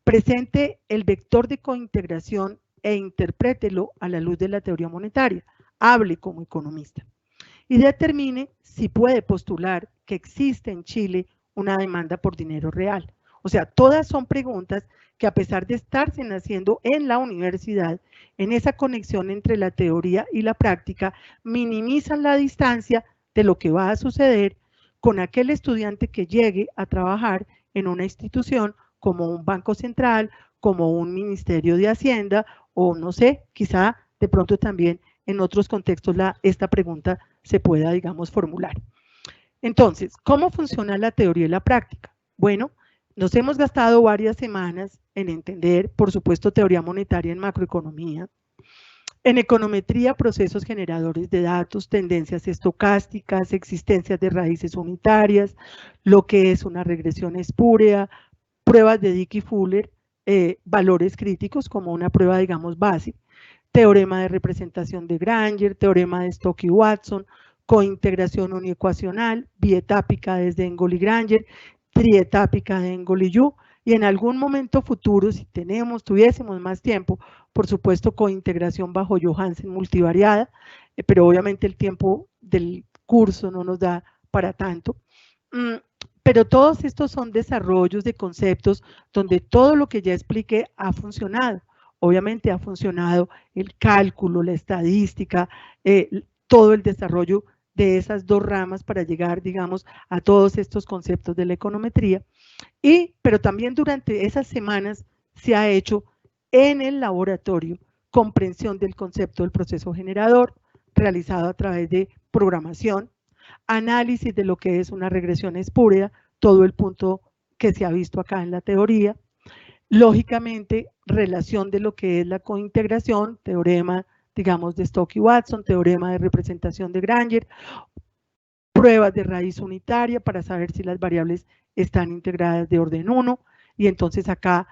Presente el vector de cointegración e interprételo a la luz de la teoría monetaria. Hable como economista. Y determine si puede postular que existe en Chile una demanda por dinero real. O sea, todas son preguntas que a pesar de estarse haciendo en la universidad, en esa conexión entre la teoría y la práctica, minimizan la distancia de lo que va a suceder con aquel estudiante que llegue a trabajar en una institución como un banco central, como un ministerio de Hacienda, o no sé, quizá de pronto también en otros contextos esta pregunta se pueda, digamos, formular. Entonces, ¿cómo funciona la teoría y la práctica? Bueno, nos hemos gastado varias semanas en entender, por supuesto, teoría monetaria en macroeconomía, en econometría, procesos generadores de datos, tendencias estocásticas, existencias de raíces unitarias, lo que es una regresión espúrea, pruebas de Dickey-Fuller, valores críticos como una prueba, digamos, básica, teorema de representación de Granger, teorema de Stokes-Watson, cointegración uniecuacional, bietápica desde Engel y Granger, trietápica de Engel y Yu, y en algún momento futuro, si tuviésemos más tiempo, por supuesto cointegración bajo Johansen multivariada, pero obviamente el tiempo del curso no nos da para tanto. Pero todos estos son desarrollos de conceptos donde todo lo que ya expliqué ha funcionado. Obviamente ha funcionado el cálculo, la estadística, todo el desarrollo de esas dos ramas para llegar, digamos, a todos estos conceptos de la econometría. Pero también durante esas semanas se ha hecho en el laboratorio comprensión del concepto del proceso generador, realizado a través de programación, análisis de lo que es una regresión espúrea, todo el punto que se ha visto acá en la teoría, lógicamente relación de lo que es la cointegración, teorema, digamos, de Stokes-Watson, teorema de representación de Granger, pruebas de raíz unitaria para saber si las variables están integradas de orden 1, y entonces acá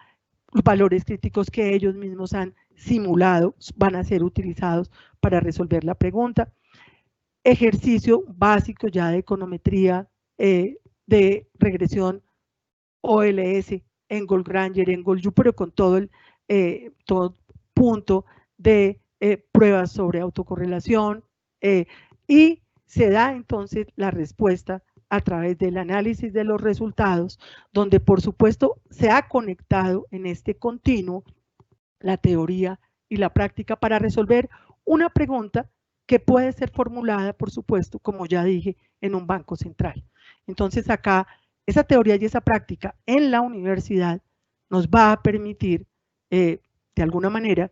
los valores críticos que ellos mismos han simulado van a ser utilizados para resolver la pregunta. Ejercicio básico ya de econometría, de regresión OLS, Engel, Granger, Engel, Yu, pero con todo punto de pruebas sobre autocorrelación, y se da entonces la respuesta a través del análisis de los resultados, donde por supuesto se ha conectado en este continuo la teoría y la práctica para resolver una pregunta que puede ser formulada, por supuesto, como ya dije, en un banco central. Entonces acá, esa teoría y esa práctica en la universidad nos va a permitir, de alguna manera,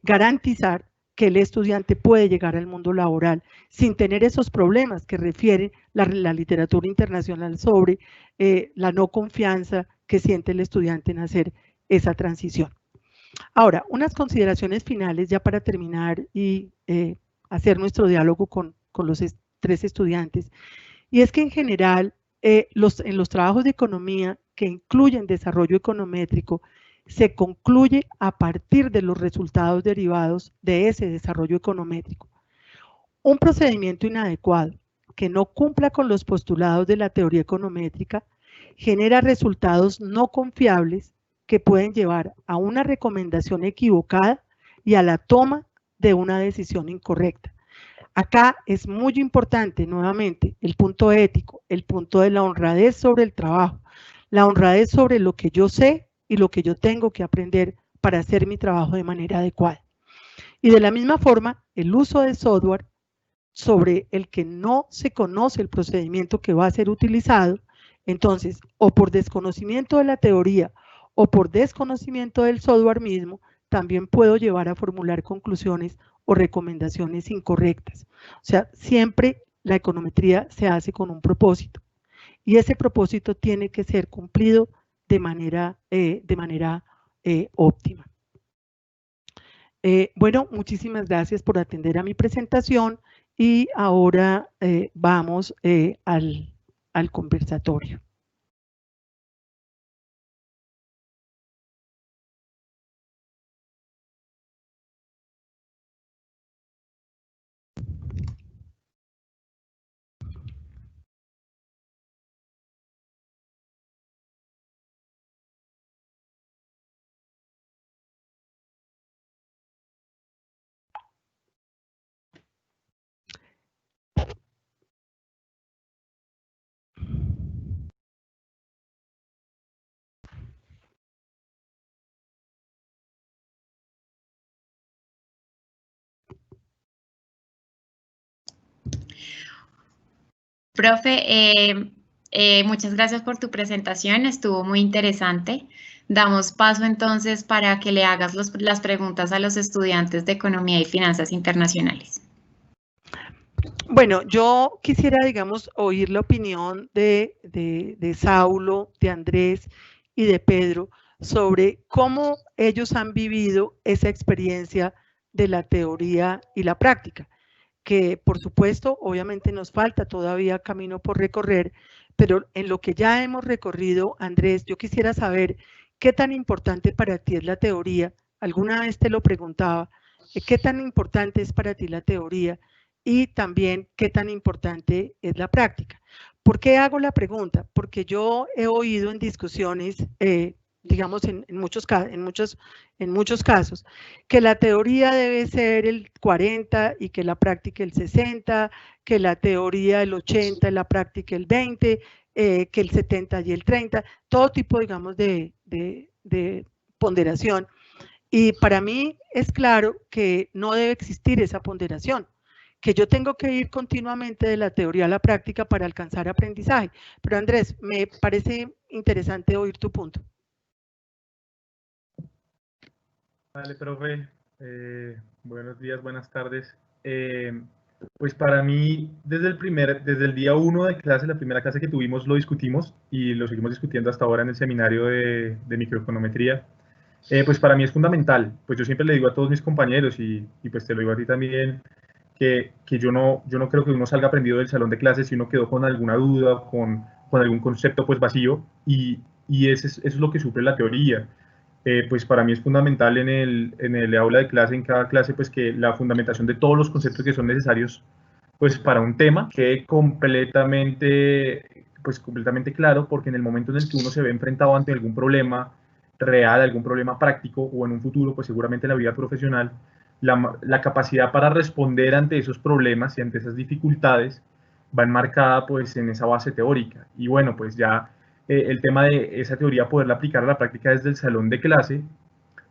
garantizar que el estudiante puede llegar al mundo laboral sin tener esos problemas que refiere la literatura internacional sobre la no confianza que siente el estudiante en hacer esa transición. Ahora, unas consideraciones finales ya para terminar y hacer nuestro diálogo con los tres estudiantes. Y es que en general, en los trabajos de economía que incluyen desarrollo econométrico, se concluye a partir de los resultados derivados de ese desarrollo econométrico. Un procedimiento inadecuado que no cumpla con los postulados de la teoría econométrica genera resultados no confiables que pueden llevar a una recomendación equivocada y a la toma de una decisión incorrecta. Acá es muy importante, nuevamente, el punto ético, el punto de la honradez sobre el trabajo, la honradez sobre lo que yo sé y lo que yo tengo que aprender para hacer mi trabajo de manera adecuada. Y de la misma forma, el uso de software sobre el que no se conoce el procedimiento que va a ser utilizado, entonces, o por desconocimiento de la teoría o por desconocimiento del software mismo, también puedo llevar a formular conclusiones o recomendaciones incorrectas. O sea, siempre la econometría se hace con un propósito y ese propósito tiene que ser cumplido de manera óptima. Bueno, muchísimas gracias por atender a mi presentación y ahora vamos al conversatorio. Profe, muchas gracias por tu presentación, estuvo muy interesante. Damos paso entonces para que le hagas las preguntas a los estudiantes de Economía y Finanzas Internacionales. Bueno, yo quisiera, digamos, oír la opinión de Saulo, de Andrés y de Pedro sobre cómo ellos han vivido esa experiencia de la teoría y la práctica, que por supuesto, obviamente nos falta todavía camino por recorrer, pero en lo que ya hemos recorrido, Andrés, yo quisiera saber qué tan importante para ti es la teoría. Alguna vez te lo preguntaba, ¿qué tan importante es para ti la teoría? Y también, ¿qué tan importante es la práctica? ¿Por qué hago la pregunta? Porque yo he oído en discusiones, digamos, en muchos casos, que la teoría debe ser el 40 y que la práctica el 60, que la teoría el 80 y la práctica el 20, que el 70 y el 30, todo tipo, digamos, de ponderación. Y para mí es claro que no debe existir esa ponderación, que yo tengo que ir continuamente de la teoría a la práctica para alcanzar aprendizaje. Pero Andrés, me parece interesante oír tu punto. Vale, profe. Buenos días, buenas tardes. Pues para mí, desde el día 1 de clase, la primera clase que tuvimos, lo discutimos y lo seguimos discutiendo hasta ahora en el seminario de microeconometría. Pues para mí es fundamental. Pues yo siempre le digo a todos mis compañeros y pues te lo digo a ti también, que yo no creo que uno salga aprendido del salón de clases si uno quedó con alguna duda, con algún concepto pues vacío, y eso es lo que sufre la teoría. Pues para mí es fundamental en el aula de clase, en cada clase, pues que la fundamentación de todos los conceptos que son necesarios pues para un tema quede completamente claro, porque en el momento en el que uno se ve enfrentado ante algún problema real, algún problema práctico, o en un futuro, pues seguramente en la vida profesional, la capacidad para responder ante esos problemas y ante esas dificultades va enmarcada pues en esa base teórica. Y bueno, pues ya el tema de esa teoría poderla aplicar a la práctica desde el salón de clase,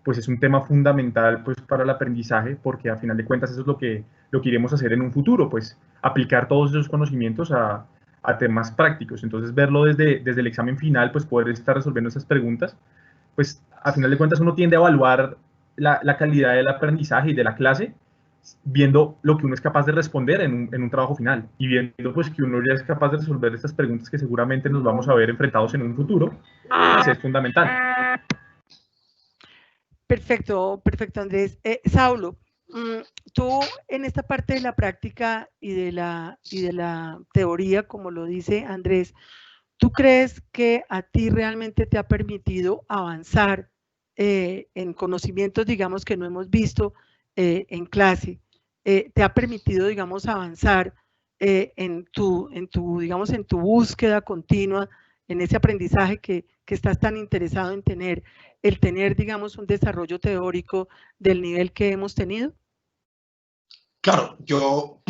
pues es un tema fundamental pues para el aprendizaje, porque a final de cuentas eso es lo que iremos a hacer en un futuro, pues aplicar todos esos conocimientos a temas prácticos. Entonces verlo desde el examen final, pues poder estar resolviendo esas preguntas, pues a final de cuentas uno tiende a evaluar la calidad del aprendizaje y de la clase viendo lo que uno es capaz de responder en un trabajo final y viendo pues que uno ya es capaz de resolver estas preguntas que seguramente nos vamos a ver enfrentados en un futuro, pues es fundamental. Perfecto, perfecto, Andrés. Saulo, tú en esta parte de la práctica y de la teoría, como lo dice Andrés, ¿tú crees que a ti realmente te ha permitido avanzar en conocimientos, digamos, que no hemos visto en clase? ¿Te ha permitido, digamos, avanzar digamos, en tu búsqueda continua, en ese aprendizaje que estás tan interesado en tener, el tener, digamos, un desarrollo teórico del nivel que hemos tenido? Claro, yo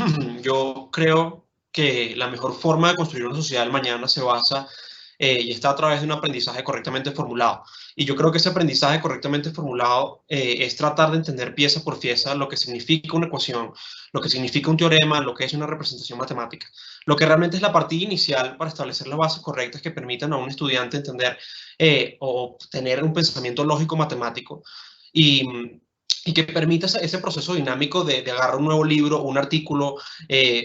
creo que la mejor forma de construir una sociedad del mañana se basa y está a través de un aprendizaje correctamente formulado. Y yo creo que ese aprendizaje correctamente formulado es tratar de entender pieza por pieza lo que significa una ecuación, lo que significa un teorema, lo que es una representación matemática. Lo que realmente es la partida inicial para establecer las bases correctas que permitan a un estudiante entender o tener un pensamiento lógico matemático. Y que permita ese proceso dinámico de agarrar un nuevo libro o un artículo,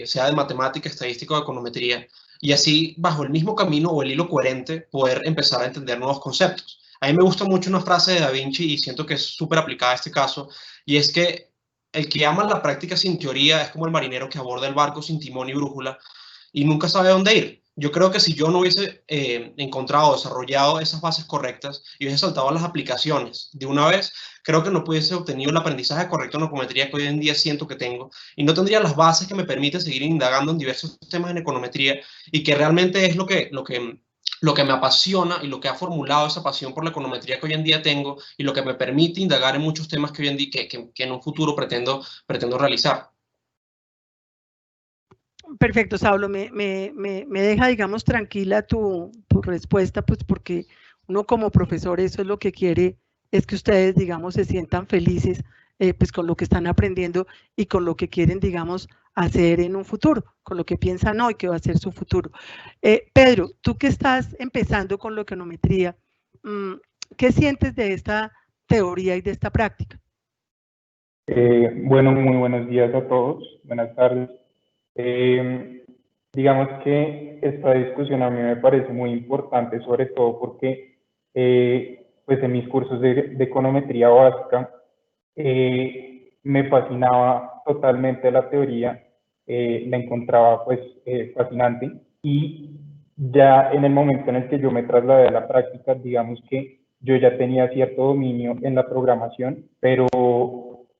sea de matemática, estadística o econometría, y así, bajo el mismo camino o el hilo coherente, poder empezar a entender nuevos conceptos. A mí me gusta mucho una frase de Da Vinci y siento que es súper aplicada a este caso, y es que el que ama la práctica sin teoría es como el marinero que aborda el barco sin timón y brújula y nunca sabe dónde ir. Yo creo que si yo no hubiese encontrado, desarrollado esas bases correctas y hubiese saltado a las aplicaciones de una vez, creo que no pudiese obtenido el aprendizaje correcto en econometría que hoy en día siento que tengo y no tendría las bases que me permiten seguir indagando en diversos temas en econometría y que realmente es lo que me apasiona y lo que ha formulado esa pasión por la econometría que hoy en día tengo y lo que me permite indagar en muchos temas que hoy en día que en un futuro pretendo realizar. Perfecto, Saulo, me deja, digamos, tranquila tu respuesta, pues porque uno como profesor eso es lo que quiere, es que ustedes, digamos, se sientan felices pues con lo que están aprendiendo y con lo que quieren, digamos, hacer en un futuro, con lo que piensan hoy que va a ser su futuro. Pedro, tú que estás empezando con la econometría, ¿qué sientes de esta teoría y de esta práctica? Bueno, muy buenos días a todos, buenas tardes. Digamos que esta discusión a mí me parece muy importante, sobre todo porque pues en mis cursos de econometría básica me fascinaba totalmente la teoría, la encontraba pues fascinante y ya en el momento en el que yo me trasladé a la práctica, digamos que yo ya tenía cierto dominio en la programación, pero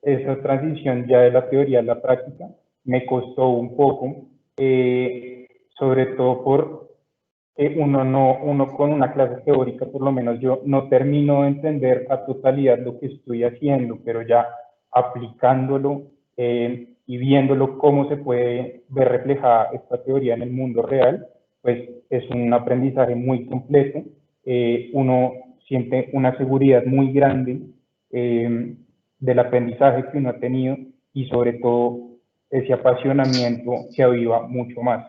esa transición ya de la teoría a la práctica me costó un poco, sobre todo por uno con una clase teórica, por lo menos yo no termino de entender a totalidad lo que estoy haciendo, pero ya aplicándolo y viéndolo cómo se puede ver reflejada esta teoría en el mundo real, pues es un aprendizaje muy completo, uno siente una seguridad muy grande del aprendizaje que uno ha tenido y sobre todo ese apasionamiento se aviva mucho más.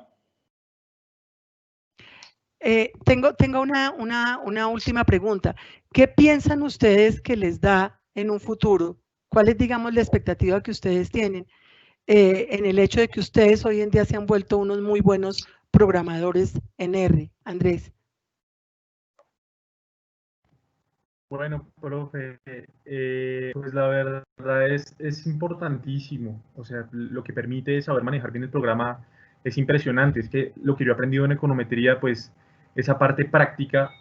Tengo una última pregunta. ¿Qué piensan ustedes que les da en un futuro? ¿Cuál es, digamos, la expectativa que ustedes tienen en el hecho de que ustedes hoy en día se han vuelto unos muy buenos programadores en R? Andrés. Bueno, profe, pues la verdad es importantísimo. O sea, lo que permite saber manejar bien el programa es impresionante. Es que lo que yo he aprendido en econometría, pues esa parte práctica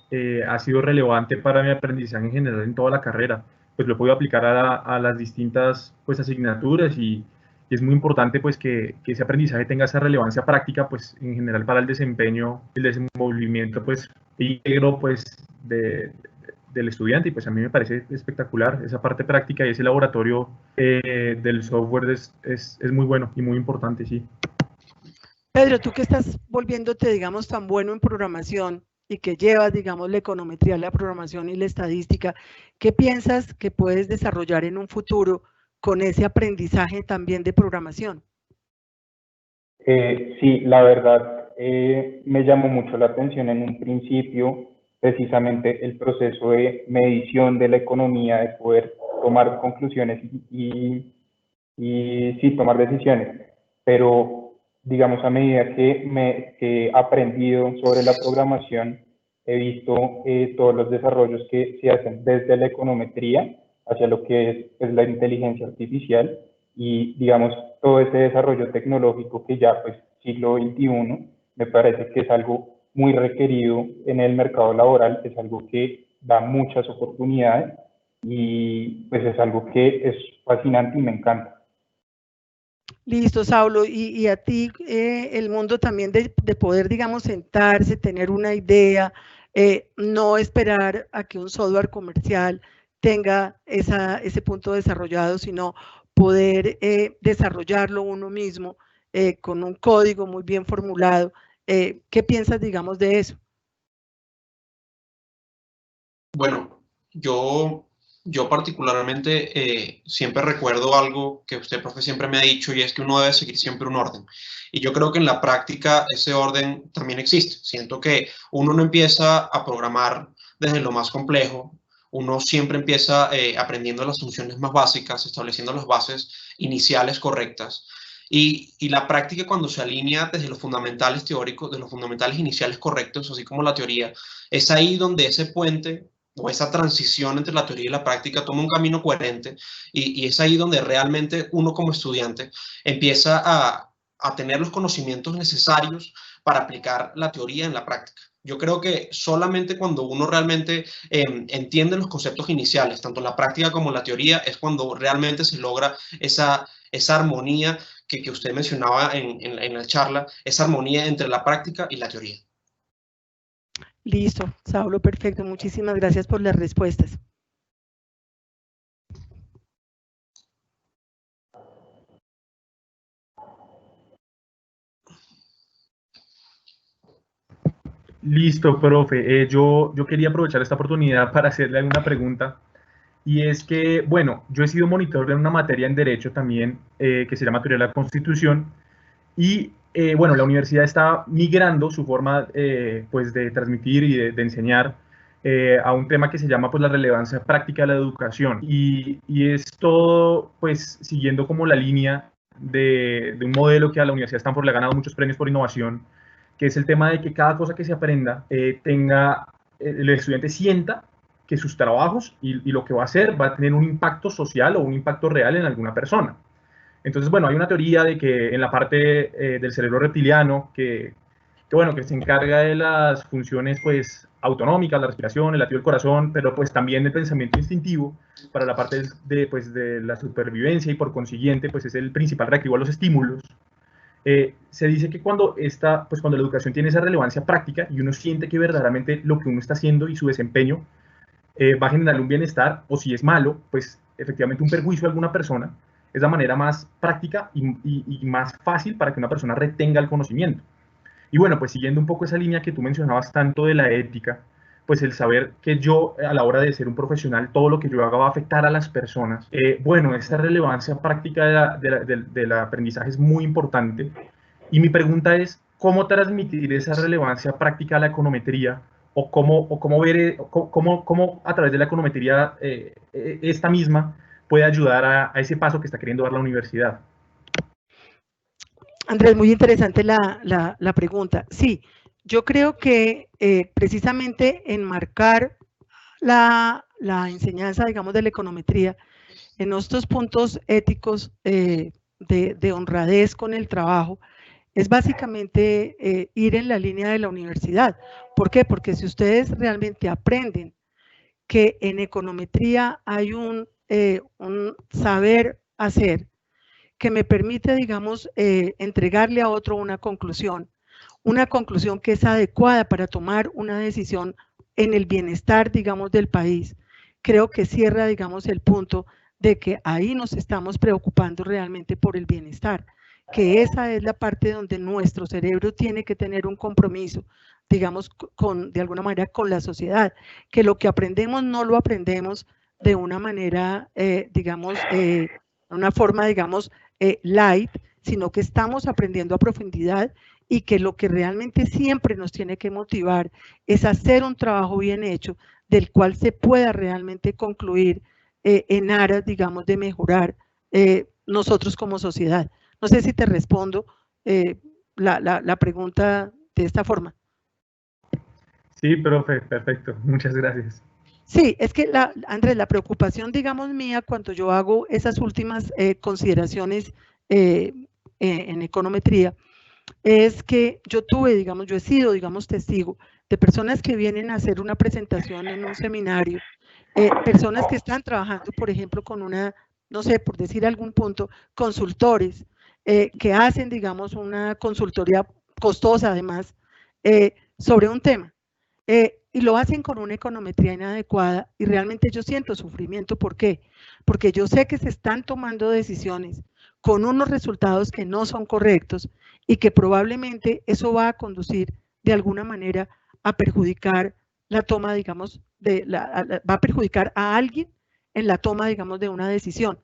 ha sido relevante para mi aprendizaje en general en toda la carrera. Pues lo he podido aplicar a las distintas pues, asignaturas y es muy importante pues que ese aprendizaje tenga esa relevancia práctica pues en general para el desempeño, el desenvolvimiento pues íntegro pues del estudiante y pues a mí me parece espectacular esa parte práctica y ese laboratorio del software es muy bueno y muy importante, sí. Pedro, tú que estás volviéndote, digamos, tan bueno en programación y que llevas, digamos, la econometría, la programación y la estadística, ¿qué piensas que puedes desarrollar en un futuro con ese aprendizaje también de programación? Sí, la verdad, me llamó mucho la atención en un principio precisamente el proceso de medición de la economía, de poder tomar conclusiones y sí, tomar decisiones. Pero, digamos, a medida que he aprendido sobre la programación, he visto todos los desarrollos que se hacen desde la econometría hacia lo que es la inteligencia artificial y, digamos, todo ese desarrollo tecnológico que ya, pues, siglo XXI, me parece que es algo muy requerido en el mercado laboral, es algo que da muchas oportunidades y pues es algo que es fascinante y me encanta. Listo, Saulo, y a ti el mundo también de poder, digamos, sentarse, tener una idea, no esperar a que un software comercial tenga ese punto desarrollado, sino poder desarrollarlo uno mismo con un código muy bien formulado. ¿Qué piensas, digamos, de eso? Bueno, yo particularmente siempre recuerdo algo que usted, profe, siempre me ha dicho, y es que uno debe seguir siempre un orden. Y yo creo que en la práctica ese orden también existe. Siento que uno no empieza a programar desde lo más complejo, uno siempre empieza aprendiendo las funciones más básicas, estableciendo las bases iniciales correctas. Y la práctica, cuando se alinea desde los fundamentales teóricos, de los fundamentales iniciales correctos, así como la teoría, es ahí donde ese puente o esa transición entre la teoría y la práctica toma un camino coherente y es ahí donde realmente uno como estudiante empieza a tener los conocimientos necesarios para aplicar la teoría en la práctica. Yo creo que solamente cuando uno realmente entiende los conceptos iniciales, tanto en la práctica como en la teoría, es cuando realmente se logra esa armonía que usted mencionaba en la charla, esa armonía entre la práctica y la teoría. Listo, Saulo, perfecto. Muchísimas gracias por las respuestas. Listo, profe. Yo quería aprovechar esta oportunidad para hacerle una pregunta. Y es que, bueno, yo he sido monitor de una materia en Derecho también, que se llama Teoría de la Constitución. Y, bueno, la universidad está migrando su forma pues de transmitir y de enseñar a un tema que se llama pues la relevancia práctica de la educación. Y es todo pues siguiendo como la línea de un modelo que a la Universidad de Stanford le ha ganado muchos premios por innovación, que es el tema de que cada cosa que se aprenda el estudiante sienta que sus trabajos y lo que va a hacer va a tener un impacto social o un impacto real en alguna persona. Entonces, bueno, hay una teoría de que en la parte del cerebro reptiliano, bueno, que se encarga de las funciones pues autonómicas, la respiración, el latido del corazón, pero pues también el pensamiento instintivo para la parte de la supervivencia y por consiguiente pues es el principal reactivo a los estímulos. Se dice que cuando la educación tiene esa relevancia práctica y uno siente que verdaderamente lo que uno está haciendo y su desempeño va a generar un bienestar, o si es malo, pues efectivamente un perjuicio a alguna persona, es la manera más práctica y más fácil para que una persona retenga el conocimiento. Y bueno, pues siguiendo un poco esa línea que tú mencionabas tanto de la ética, pues el saber que yo a la hora de ser un profesional, todo lo que yo haga va a afectar a las personas. Bueno, esta relevancia práctica del aprendizaje es muy importante. Y mi pregunta es, ¿cómo transmitir esa relevancia práctica a la econometría? O cómo a través de la econometría esta misma puede ayudar a ese paso que está queriendo dar la universidad. Andrés, muy interesante la pregunta. Sí, yo creo que precisamente enmarcar la enseñanza, digamos, de la econometría en estos puntos éticos de honradez con el trabajo es básicamente ir en la línea de la universidad. ¿Por qué? Porque si ustedes realmente aprenden que en econometría hay un saber hacer que me permite, digamos, entregarle a otro una conclusión que es adecuada para tomar una decisión en el bienestar, digamos, del país. Creo que cierra, digamos, el punto de que ahí nos estamos preocupando realmente por el bienestar. que esa es la parte donde nuestro cerebro tiene que tener un compromiso, digamos, de alguna manera con la sociedad, que lo que aprendemos no lo aprendemos de una manera, digamos, una forma, digamos, light, sino que estamos aprendiendo a profundidad y que lo que realmente siempre nos tiene que motivar es hacer un trabajo bien hecho, del cual se pueda realmente concluir en aras, digamos, de mejorar nosotros como sociedad. No sé si te respondo la pregunta de esta forma. Sí, profe, perfecto. Muchas gracias. Sí, es que, Andrés, la preocupación, digamos, mía cuando yo hago esas últimas consideraciones en econometría, es que yo he sido, digamos, testigo de personas que vienen a hacer una presentación en un seminario, personas que están trabajando, por ejemplo, con una, no sé, por decir algún punto, consultores, que hacen, digamos, una consultoría costosa además, sobre un tema. Y lo hacen con una econometría inadecuada y realmente yo siento sufrimiento. ¿Por qué? Porque yo sé que se están tomando decisiones con unos resultados que no son correctos y que probablemente eso va a conducir de alguna manera a perjudicar la toma, digamos, va a perjudicar a alguien en la toma, digamos, de una decisión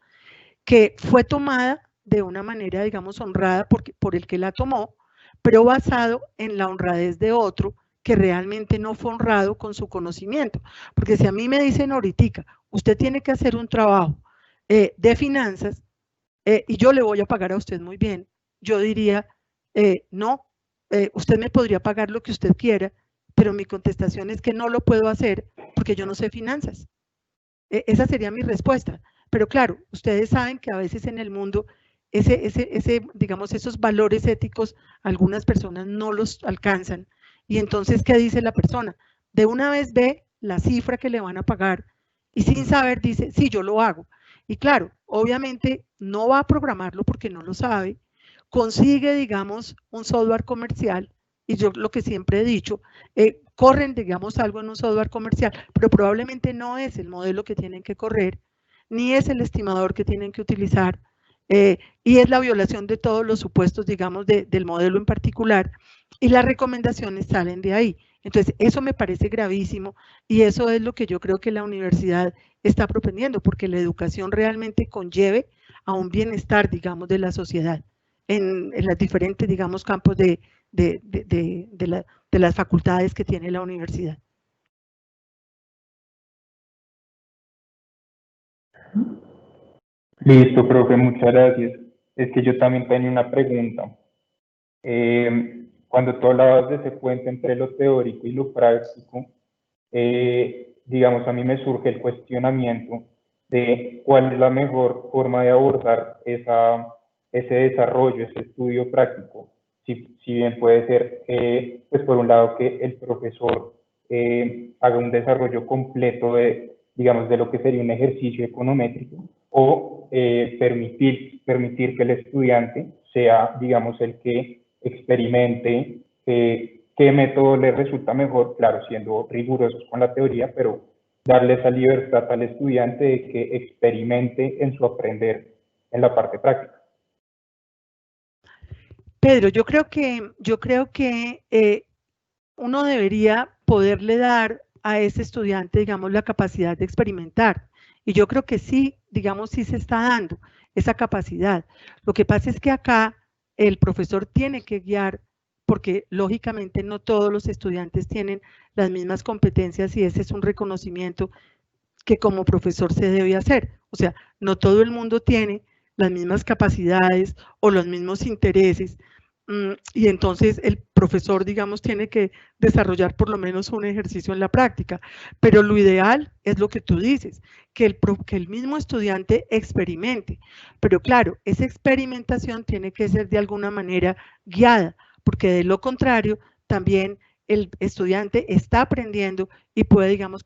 que fue tomada de una manera, digamos, honrada por el que la tomó, pero basado en la honradez de otro que realmente no fue honrado con su conocimiento. Porque si a mí me dicen ahorita, usted tiene que hacer un trabajo de finanzas y yo le voy a pagar a usted muy bien, yo diría, no, usted me podría pagar lo que usted quiera, pero mi contestación es que no lo puedo hacer porque yo no sé finanzas. Esa sería mi respuesta. Pero claro, ustedes saben que a veces en el mundo digamos, esos valores éticos, algunas personas no los alcanzan. Y entonces, ¿qué dice la persona? De una vez ve la cifra que le van a pagar y sin saber dice, sí, yo lo hago. Y claro, obviamente no va a programarlo porque no lo sabe, consigue, digamos, un software comercial, y yo lo que siempre he dicho, corren, digamos, algo en un software comercial, pero probablemente no es el modelo que tienen que correr, ni es el estimador que tienen que utilizar, y es la violación de todos los supuestos, digamos, del modelo en particular, y las recomendaciones salen de ahí. Entonces, eso me parece gravísimo y eso es lo que yo creo que la universidad está propendiendo, porque la educación realmente conlleve a un bienestar, digamos, de la sociedad en las diferentes, digamos, campos de las facultades que tiene la universidad. Listo, profe, muchas gracias. Es que yo también tenía una pregunta. Cuando tú hablabas de ese puente entre lo teórico y lo práctico, digamos, a mí me surge el cuestionamiento de cuál es la mejor forma de abordar ese desarrollo, ese estudio práctico. Si bien puede ser, pues por un lado, que el profesor haga un desarrollo completo de, digamos, de lo que sería un ejercicio econométrico, o permitir que el estudiante sea, digamos, el que experimente qué método le resulta mejor, claro, siendo rigurosos con la teoría, pero darle esa libertad al estudiante de que experimente en su aprender en la parte práctica. Pedro, yo creo que uno debería poderle dar a ese estudiante, digamos, la capacidad de experimentar. Y yo creo que sí, digamos, sí se está dando esa capacidad. Lo que pasa es que acá el profesor tiene que guiar, porque lógicamente no todos los estudiantes tienen las mismas competencias y ese es un reconocimiento que como profesor se debe hacer. O sea, no todo el mundo tiene las mismas capacidades o los mismos intereses, y entonces el profesor, digamos, tiene que desarrollar por lo menos un ejercicio en la práctica, pero lo ideal es lo que tú dices, que el mismo estudiante experimente, pero claro, esa experimentación tiene que ser de alguna manera guiada, porque de lo contrario, también el estudiante está aprendiendo y puede, digamos,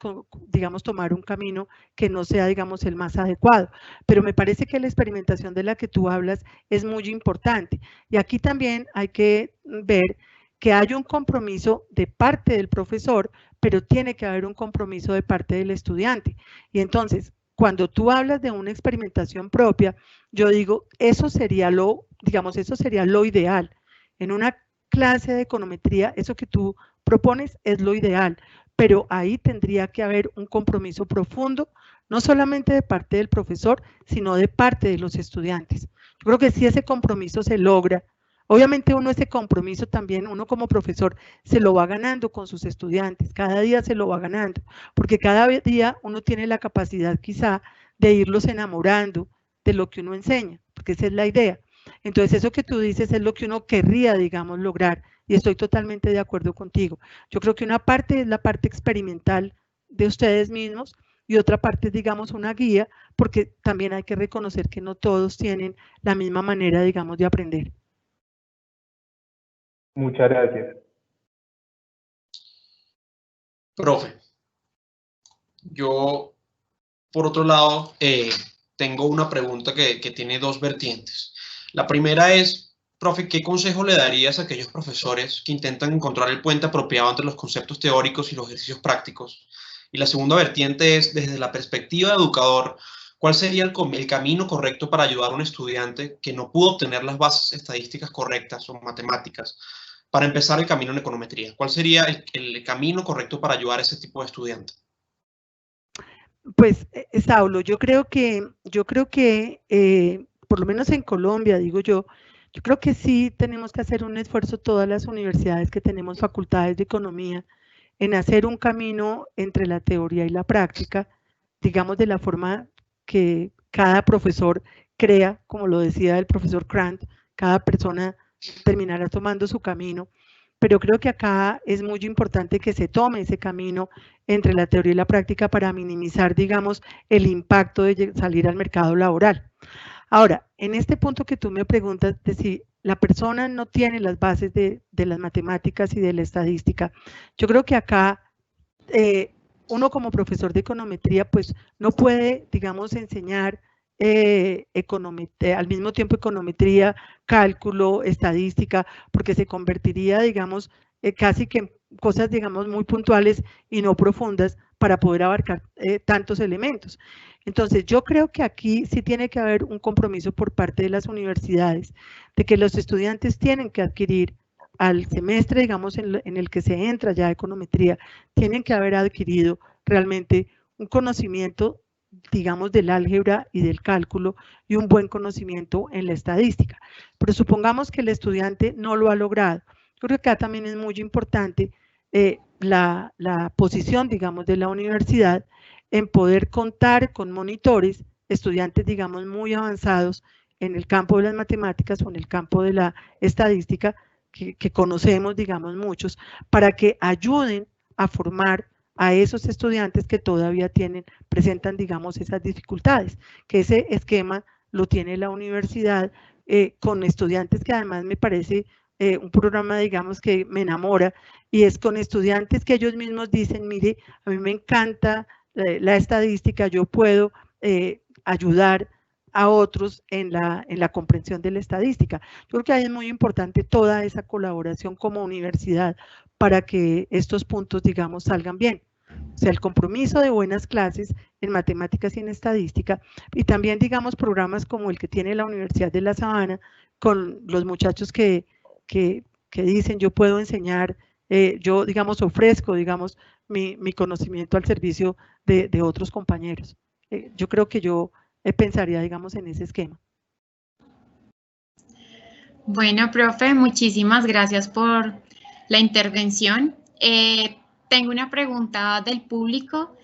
tomar un camino que no sea, digamos, el más adecuado. Pero me parece que la experimentación de la que tú hablas es muy importante. Y aquí también hay que ver que hay un compromiso de parte del profesor, pero tiene que haber un compromiso de parte del estudiante. Y entonces, cuando tú hablas de una experimentación propia, yo digo, eso sería lo digamos, eso sería lo ideal. En una clase de econometría, eso que tú propones es lo ideal, pero ahí tendría que haber un compromiso profundo, no solamente de parte del profesor, sino de parte de los estudiantes. Yo creo que si ese compromiso se logra, obviamente uno ese compromiso también, uno como profesor, se lo va ganando con sus estudiantes, cada día se lo va ganando, porque cada día uno tiene la capacidad quizá de irlos enamorando de lo que uno enseña, porque esa es la idea. Entonces eso que tú dices es lo que uno querría, digamos, lograr, y estoy totalmente de acuerdo contigo. Yo creo que una parte es la parte experimental de ustedes mismos, y otra parte es, digamos, una guía, porque también hay que reconocer que no todos tienen la misma manera, digamos, de aprender. Muchas gracias. Profe, yo, por otro lado, tengo una pregunta que tiene dos vertientes. La primera es, profe, ¿qué consejo le darías a aquellos profesores que intentan encontrar el puente apropiado entre los conceptos teóricos y los ejercicios prácticos? Y la segunda vertiente es, desde la perspectiva de educador, ¿cuál sería el camino correcto para ayudar a un estudiante que no pudo obtener las bases estadísticas correctas o matemáticas para empezar el camino en econometría? ¿Cuál sería el camino correcto para ayudar a ese tipo de estudiante? Pues, Saulo, yo creo que por lo menos en Colombia, digo yo creo que sí tenemos que hacer un esfuerzo todas las universidades que tenemos facultades de economía en hacer un camino entre la teoría y la práctica, digamos de la forma que cada profesor crea, como lo decía el profesor Krant, cada persona terminará tomando su camino, pero creo que acá es muy importante que se tome ese camino entre la teoría y la práctica para minimizar, digamos, el impacto de salir al mercado laboral. Ahora, en este punto que tú me preguntas de si la persona no tiene las bases de las matemáticas y de la estadística, yo creo que acá uno como profesor de econometría pues no puede, digamos, enseñar al mismo tiempo econometría, cálculo, estadística, porque se convertiría, digamos, casi que en cosas, digamos, muy puntuales y no profundas para poder abarcar tantos elementos. Entonces, yo creo que aquí sí tiene que haber un compromiso por parte de las universidades, de que los estudiantes tienen que adquirir al semestre, digamos, en el que se entra ya a econometría, tienen que haber adquirido realmente un conocimiento, digamos, del álgebra y del cálculo y un buen conocimiento en la estadística. Pero supongamos que el estudiante no lo ha logrado. Yo creo que acá también es muy importante la posición, digamos, de la universidad en poder contar con monitores, estudiantes, digamos, muy avanzados en el campo de las matemáticas o en el campo de la estadística, que conocemos, digamos, muchos, para que ayuden a formar a esos estudiantes que todavía presentan, digamos, esas dificultades, que ese esquema lo tiene la universidad con estudiantes que además me parece un programa, digamos, que me enamora, y es con estudiantes que ellos mismos dicen, mire, a mí me encanta la estadística, yo puedo ayudar a otros en la comprensión de la estadística. Yo creo que ahí es muy importante toda esa colaboración como universidad para que estos puntos, digamos, salgan bien. O sea, el compromiso de buenas clases en matemáticas y en estadística, y también, digamos, programas como el que tiene la Universidad de La Sabana, con los muchachos que dicen, yo puedo enseñar, yo, digamos, ofrezco, digamos, mi conocimiento al servicio de otros compañeros. Yo creo que yo pensaría, digamos, en ese esquema. Bueno, profe, muchísimas gracias por la intervención. Tengo una pregunta del público.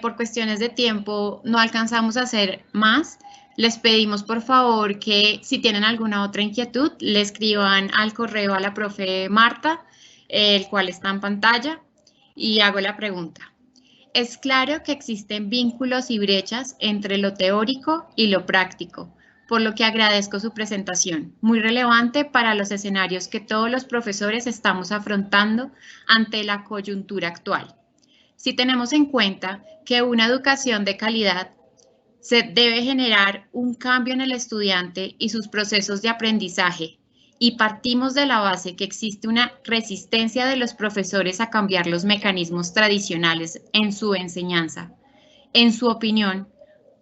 Por cuestiones de tiempo no alcanzamos a hacer más. Les pedimos por favor que si tienen alguna otra inquietud, le escriban al correo a la profe Marta, el cual está en pantalla, y hago la pregunta. Es claro que existen vínculos y brechas entre lo teórico y lo práctico, por lo que agradezco su presentación, muy relevante para los escenarios que todos los profesores estamos afrontando ante la coyuntura actual. Si tenemos en cuenta que una educación de calidad se debe generar un cambio en el estudiante y sus procesos de aprendizaje, y partimos de la base que existe una resistencia de los profesores a cambiar los mecanismos tradicionales en su enseñanza. En su opinión,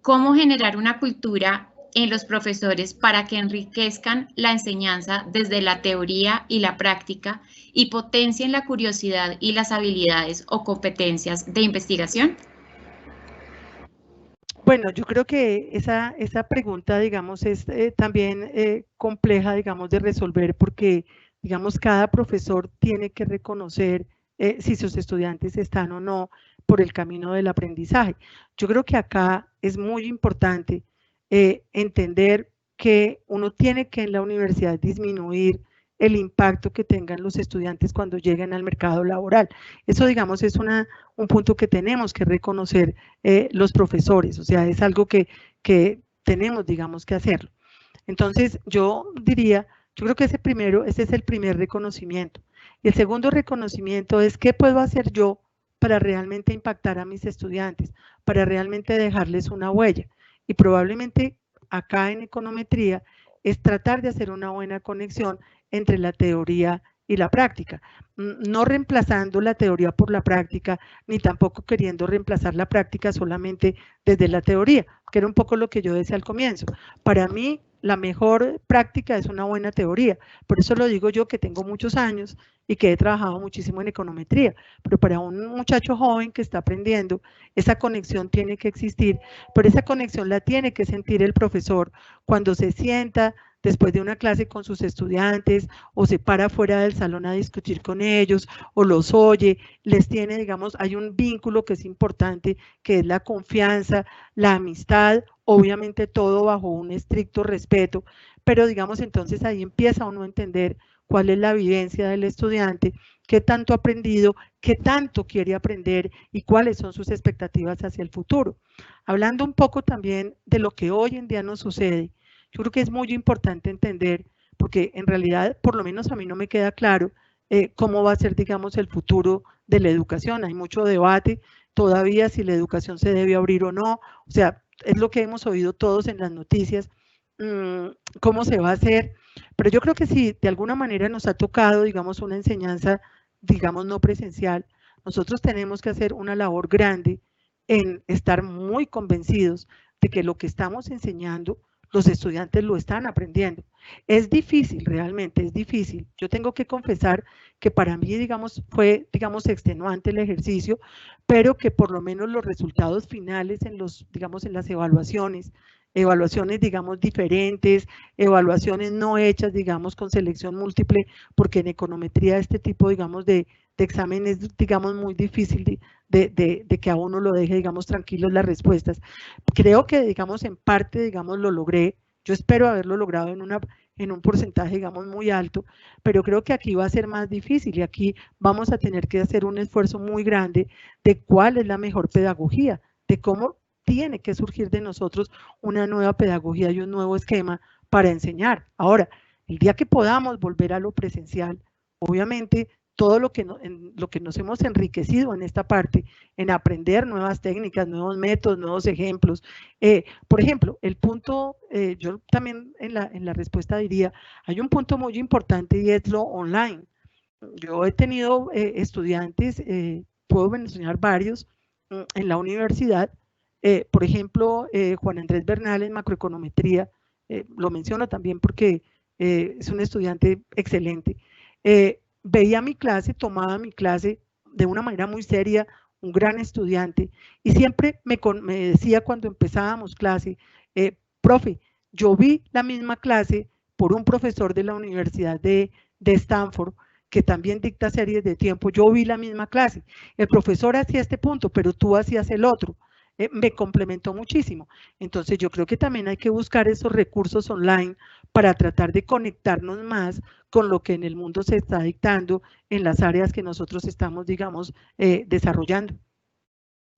¿cómo generar una cultura en los profesores para que enriquezcan la enseñanza desde la teoría y la práctica y potencien la curiosidad y las habilidades o competencias de investigación? Bueno, yo creo que esa pregunta, digamos, es también compleja, digamos, de resolver porque, digamos, cada profesor tiene que reconocer si sus estudiantes están o no por el camino del aprendizaje. Yo creo que acá es muy importante entender que uno tiene que en la universidad disminuir el impacto que tengan los estudiantes cuando lleguen al mercado laboral. Eso, digamos, es un punto que tenemos que reconocer los profesores, o sea, es algo que tenemos, digamos, que hacerlo. Entonces, yo diría, yo creo que ese es el primer reconocimiento. Y el segundo reconocimiento es qué puedo hacer yo para realmente impactar a mis estudiantes, para realmente dejarles una huella. Y probablemente acá en econometría es tratar de hacer una buena conexión entre la teoría y la práctica, no reemplazando la teoría por la práctica, ni tampoco queriendo reemplazar la práctica solamente desde la teoría, que era un poco lo que yo decía al comienzo. Para mí, la mejor práctica es una buena teoría, por eso lo digo yo que tengo muchos años y que he trabajado muchísimo en econometría, pero para un muchacho joven que está aprendiendo, esa conexión tiene que existir, pero esa conexión la tiene que sentir el profesor cuando se sienta después de una clase con sus estudiantes o se para fuera del salón a discutir con ellos o los oye, les tiene, digamos, hay un vínculo que es importante, que es la confianza, la amistad, obviamente todo bajo un estricto respeto, pero digamos entonces ahí empieza uno a entender cuál es la vivencia del estudiante, qué tanto ha aprendido, qué tanto quiere aprender y cuáles son sus expectativas hacia el futuro. Hablando un poco también de lo que hoy en día nos sucede, yo creo que es muy importante entender, porque en realidad, por lo menos a mí no me queda claro cómo va a ser, digamos, el futuro de la educación. Hay mucho debate todavía si la educación se debe abrir o no. O sea, es lo que hemos oído todos en las noticias, cómo se va a hacer. Pero yo creo que si de alguna manera nos ha tocado, digamos, una enseñanza, digamos, no presencial, nosotros tenemos que hacer una labor grande en estar muy convencidos de que lo que estamos enseñando los estudiantes lo están aprendiendo. Es difícil, realmente es difícil. Yo tengo que confesar que para mí, digamos, fue, digamos, extenuante el ejercicio, pero que por lo menos los resultados finales en los, digamos, en las evaluaciones, digamos, diferentes, evaluaciones no hechas, digamos, con selección múltiple, porque en econometría este tipo, digamos, de examen es, digamos, muy difícil de que a uno lo deje, digamos, tranquilos las respuestas. Creo que, digamos, en parte, digamos, lo logré. Yo espero haberlo logrado en un porcentaje, digamos, muy alto, pero creo que aquí va a ser más difícil y aquí vamos a tener que hacer un esfuerzo muy grande de cuál es la mejor pedagogía, de cómo tiene que surgir de nosotros una nueva pedagogía y un nuevo esquema para enseñar. Ahora, el día que podamos volver a lo presencial, obviamente todo lo que nos hemos enriquecido en esta parte, en aprender nuevas técnicas, nuevos métodos, nuevos ejemplos. Por ejemplo, el punto, yo también en la respuesta diría, hay un punto muy importante y es lo online. Yo he tenido estudiantes, puedo mencionar varios, en la universidad, por ejemplo, Juan Andrés Bernal en macroeconometría, lo menciono también porque es un estudiante excelente. Veía mi clase, tomaba mi clase de una manera muy seria, un gran estudiante, y siempre me decía cuando empezábamos clase, profe, yo vi la misma clase por un profesor de la Universidad de Stanford, que también dicta series de tiempo, yo vi la misma clase, el profesor hacía este punto, pero tú hacías el otro. Me complementó muchísimo. Entonces yo creo que también hay que buscar esos recursos online para tratar de conectarnos más con lo que en el mundo se está dictando en las áreas que nosotros estamos, digamos, desarrollando.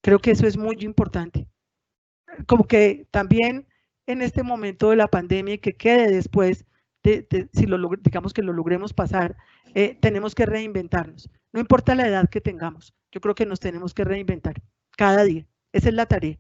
Creo que eso es muy importante. Como que también en este momento de la pandemia y que quede después, si digamos que lo logremos pasar, tenemos que reinventarnos. No importa la edad que tengamos, yo creo que nos tenemos que reinventar cada día. Esa es la tarea.